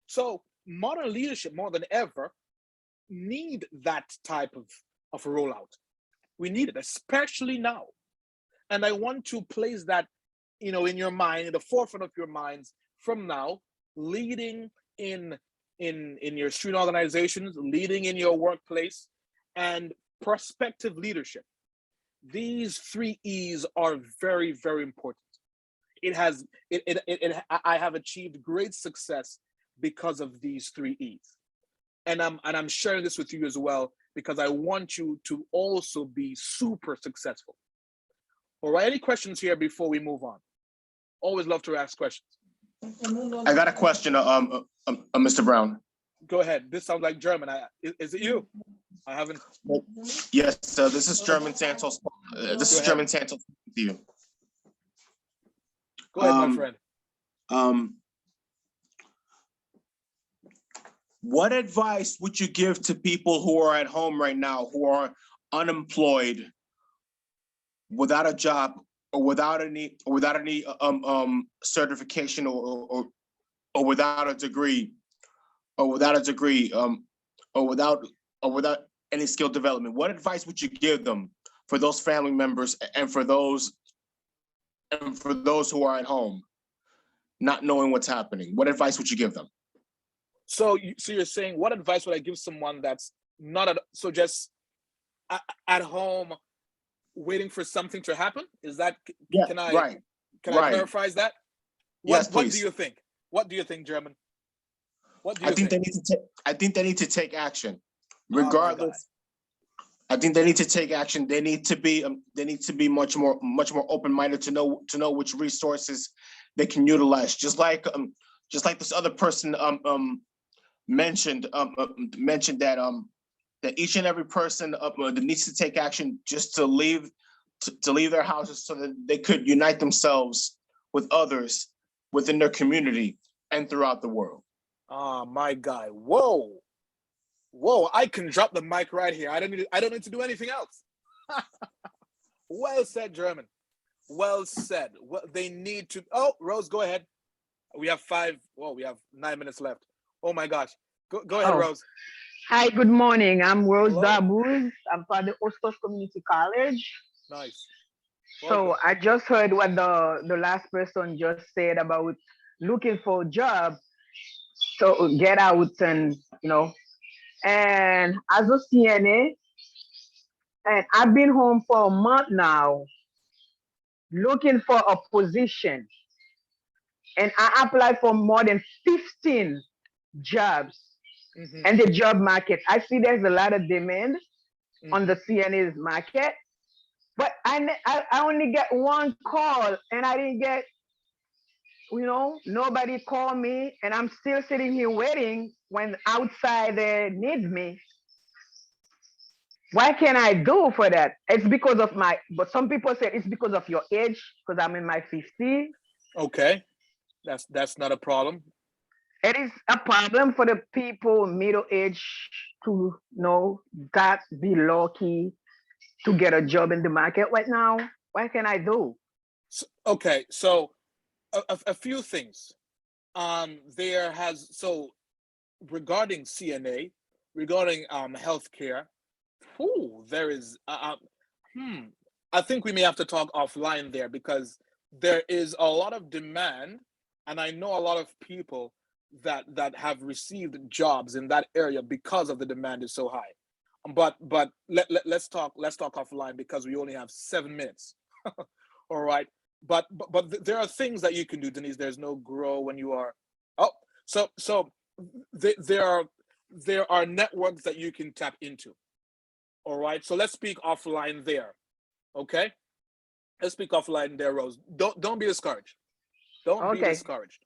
So modern leadership, more than ever, need that type of rollout. We need it, especially now. And I want to place that, in your mind, in the forefront of your minds from now, leading in your student organizations, leading in your workplace, and prospective leadership. These 3 E's are very, very important. I have achieved great success because of these 3 E's. And I'm sharing this with you as well, because I want you to also be super successful. All right, any questions here before we move on? Always love to ask questions. I got a question, Mr. Browne. Go ahead. This sounds like German. Is it you? I haven't. Yes, this is German Santos. This is German Santos with you. Go ahead, my friend. What advice would you give to people who are at home right now, who are unemployed, without a job, or without any certification, or without a degree, or without any skill development? What advice would you give them for those family members and for those who are at home, not knowing what's happening? What advice would you give them? So you're saying, what advice would I give someone that's not just at home waiting for something to happen? Is that, can I paraphrase that? Yes, what please. do you think? What do you think, German? What do you I think they need to take action, regardless. I think they need to take action. They need to be much more open-minded to know which resources they can utilize. Just like this other person mentioned that each and every person that needs to take action just to leave their houses so that they could unite themselves with others within their community and throughout the world. Oh my guy. Whoa, I can drop the mic right here. I don't need to do anything else. Well said, German. Well said. Well, they need to. Oh, Rose, go ahead. We have 9 minutes left. Oh my gosh. Go ahead, Rose. Hi, good morning. I'm Rose Dabuz. I'm from the Hostos Community College. Nice. So I just heard what the last person just said about looking for a job. So get out and, and as a CNA, and I've been home for a month now looking for a position. And I applied for more than 15 jobs. And the job market, I see there's a lot of demand on the CNA's market, but I only get one call, and I didn't get, nobody called me, and I'm still sitting here waiting when outside needs me. What can I do for that? It's because of but some people say it's because of your age, because I'm in my 50s. Okay, that's not a problem. It is a problem for the people middle age to that be lucky to get a job in the market right now. What can I do? Okay, so a few things. Regarding CNA, regarding healthcare, there is I think we may have to talk offline there, because there is a lot of demand, and I know a lot of people that have received jobs in that area because of the demand is so high. But let's talk offline, because we only have 7 minutes. All right. But there are things that you can do, Denise. There's no grow when you are. There are networks that you can tap into. All right. So let's speak offline there. Okay. Let's speak offline there, Rose. Don't be discouraged. Don't be discouraged.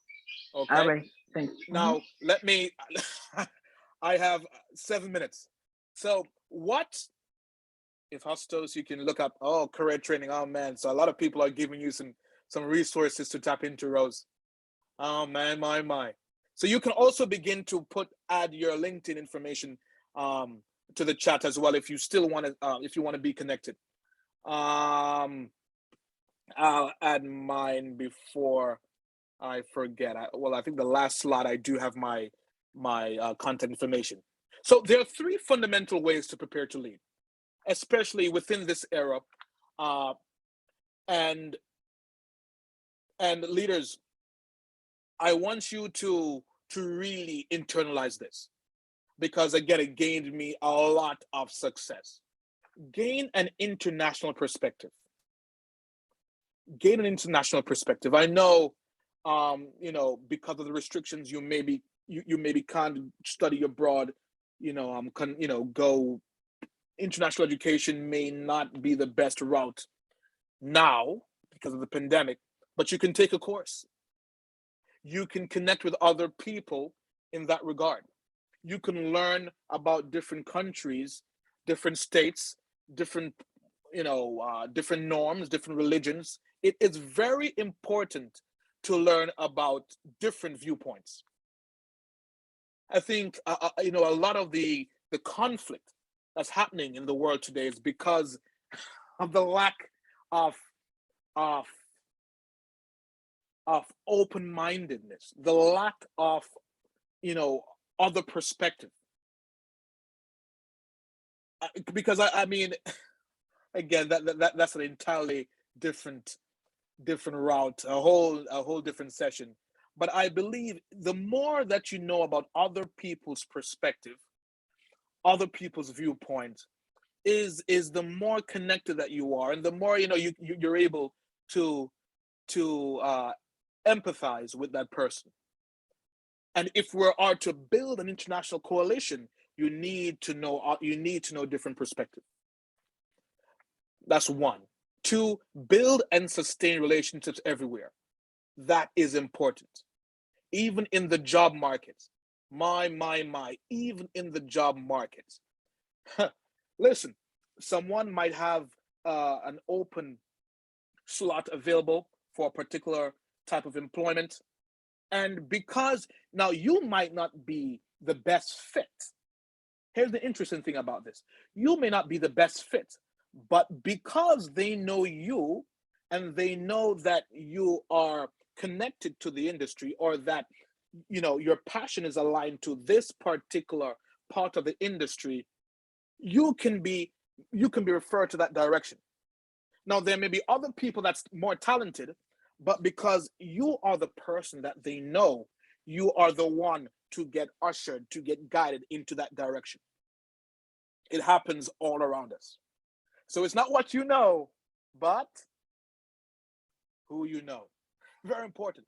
Okay. All right. Thanks. Now let me. I have 7 minutes. So what? If Hostos, you can look up career training. Oh man, so a lot of people are giving you some resources to tap into, Rose. Oh man, my. So you can also begin to add your LinkedIn information to the chat as well, if you still want to if you want to be connected. I'll add mine before I forget. I think the last slot I do have my contact information. So there are 3 fundamental ways to prepare to lead, especially within this era, and leaders. I want you to really internalize this, because again, it gained me a lot of success. Gain an international perspective. I know, because of the restrictions, you maybe can't study abroad. Go. International education may not be the best route now because of the pandemic, but you can take a course. You can connect with other people in that regard. You can learn about different countries different states, different, different norms, different religions. It is very important to learn about different viewpoints. I think, a lot of the conflict that's happening in the world today is because of the lack of of of open-mindedness, the lack of, other perspective. Because I mean, again, that's an entirely different route, a whole different session. But I believe the more that you know about other people's perspective, other people's viewpoint, is the more connected that you are, and the more you're able to to empathize with that person. And if we are to build an international coalition, you need to know different perspectives. That's one. Two, build and sustain relationships everywhere. That is important. Even in the job market. My, even in the job market. Listen, someone might have an open slot available for a particular type of employment. And because now you might not be the best fit. Here's the interesting thing about this. You may not be the best fit, but because they know you and they know that you are connected to the industry, or that your passion is aligned to this particular part of the industry, you can be referred to that direction. Now, there may be other people that's more talented, but because you are the person that they know, you are the one to get ushered, to get guided into that direction. It happens all around us. So it's not what you know, but who you know. Very important.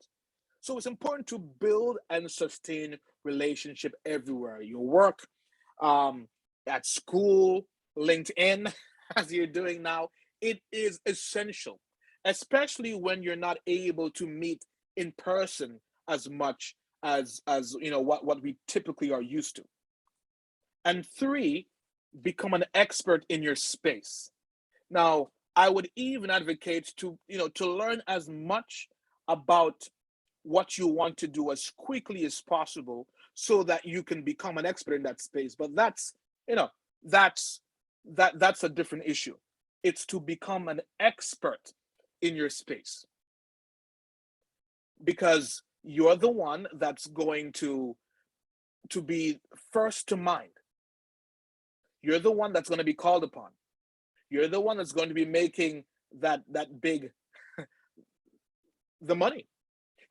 So it's important to build and sustain relationship everywhere. Your work, at school, LinkedIn, as you're doing now, it is essential, especially when you're not able to meet in person as much as what we typically are used to. And three, become an expert in your space. Now, I would even advocate to learn as much about what you want to do as quickly as possible so that you can become an expert in that space. But that's that's a different issue. It's to become an expert in your space, because you're the one that's going to be first to mind. You're the one that's going to be called upon. You're the one that's going to be making that big the money.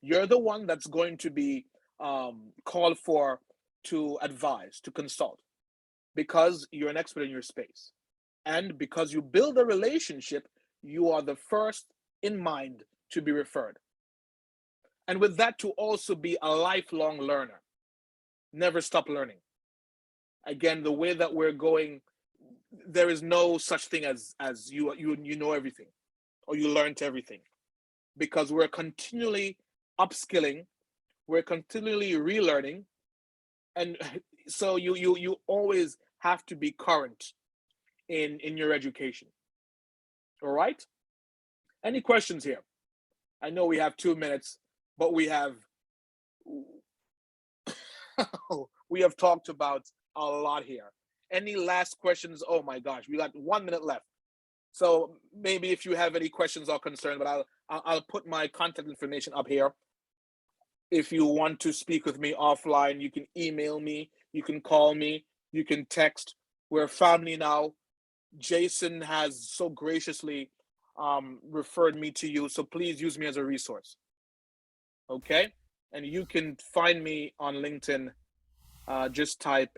You're the one that's going to be called for to advise, to consult, because you're an expert in your space. And because you build a relationship, you are the first in mind to be referred. And with that, to also be a lifelong learner. Never stop learning. Again, the way that we're going, there is no such thing as you know everything, or you learned everything, because we're continually upskilling, we're continually relearning, and so you always have to be current in your education. All right? Any questions here? I know we have 2 minutes, but we have we have talked about a lot here. Any last questions? Oh my gosh, we got 1 minute left. So maybe if you have any questions or concerns, but I'll put my contact information up here. If you want to speak with me offline, you can email me, you can call me, you can text. We're family now. Jason has so graciously referred me to you, so please use me as a resource. Okay? And you can find me on LinkedIn. Just type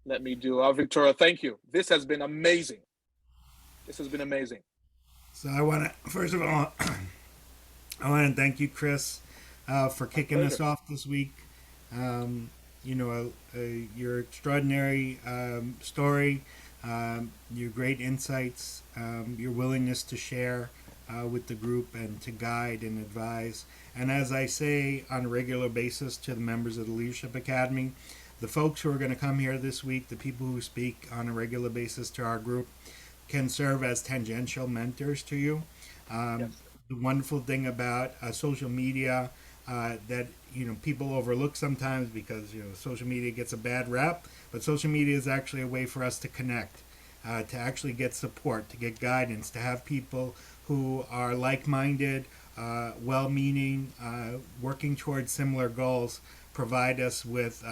Victoria, thank you. This has been amazing. This has been amazing. So I want to, first of all, I want to thank you, Chris, for kicking us off this week. Your extraordinary story, your great insights, your willingness to share with the group and to guide and advise. And as I say on a regular basis to the members of the Leadership Academy, the folks who are going to come here this week, the people who speak on a regular basis to our group, can serve as tangential mentors to you. The wonderful thing about social media that people overlook sometimes because social media gets a bad rap, but social media is actually a way for us to connect, to actually get support, to get guidance, to have people who are like-minded, well-meaning, working towards similar goals, provide us with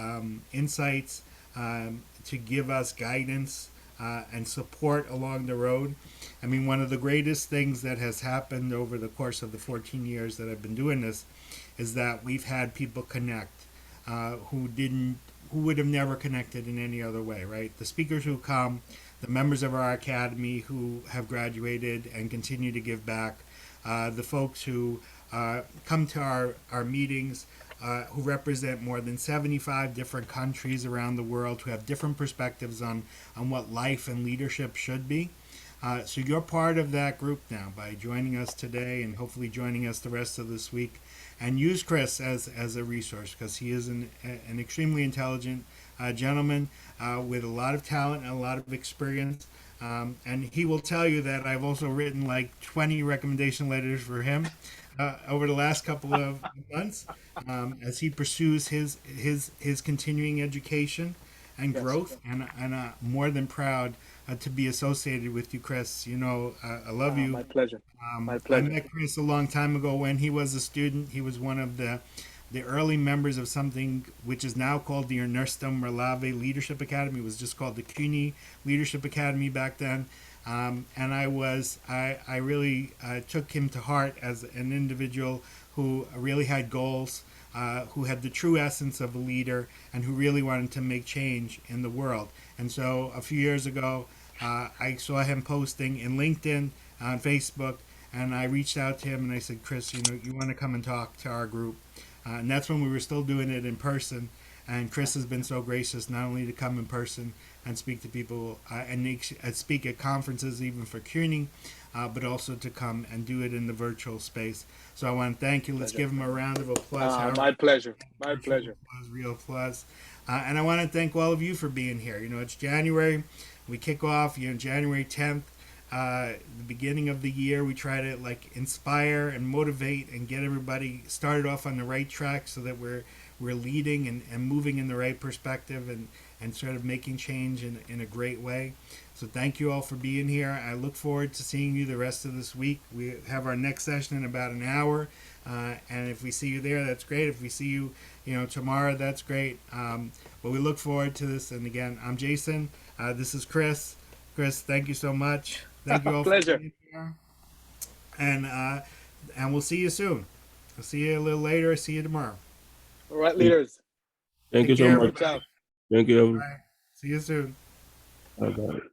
insights, to give us guidance and support along the road. I mean, one of the greatest things that has happened over the course of the 14 years that I've been doing this is that we've had people connect who would have never connected in any other way, right? The speakers who come, the members of our academy who have graduated and continue to give back, the folks who come to our meetings, who represent more than 75 different countries around the world, who have different perspectives on what life and leadership should be. So you're part of that group now by joining us today and hopefully joining us the rest of this week. And use Chris as a resource, because he is an extremely intelligent gentleman with a lot of talent and a lot of experience. And he will tell you that I've also written like 20 recommendation letters for him over the last couple of months as he pursues his continuing education and growth. And I'm more than proud to be associated with you, Chris. I love you. My pleasure. My I pleasure. met Chris a long time ago when he was a student. He was one of the early members of something which is now called the Ernesto Merlave Leadership Academy. It was just called the CUNY Leadership Academy back then. And I really took him to heart as an individual who really had goals, who had the true essence of a leader, and who really wanted to make change in the world. And so a few years ago, I saw him posting in LinkedIn, on Facebook, and I reached out to him and I said, Chris, you want to come and talk to our group? And that's when we were still doing it in person. And Chris has been so gracious not only to come in person and speak to people and speak at conferences, even for CUNY, but also to come and do it in the virtual space. So I want to thank you. Let's give him a round of applause. My pleasure. My pleasure. Applause, real applause. And I want to thank all of you for being here. It's January. We kick off, January 10th. The beginning of the year, we try to inspire and motivate and get everybody started off on the right track so that we're leading and moving in the right perspective and sort of making change in a great way. So thank you all for being here. I look forward to seeing you the rest of this week. We have our next session in about an hour. And if we see you there, that's great. If we see you, tomorrow, that's great. But we look forward to this. And again, I'm Jason. This is Chris. Chris, thank you so much. Thank you all Pleasure. for being here. And we'll see you soon. I'll see you a little later. See you tomorrow. All right, leaders. Thank you so care, much. everybody. Thank you. Bye. See you soon. Bye-bye.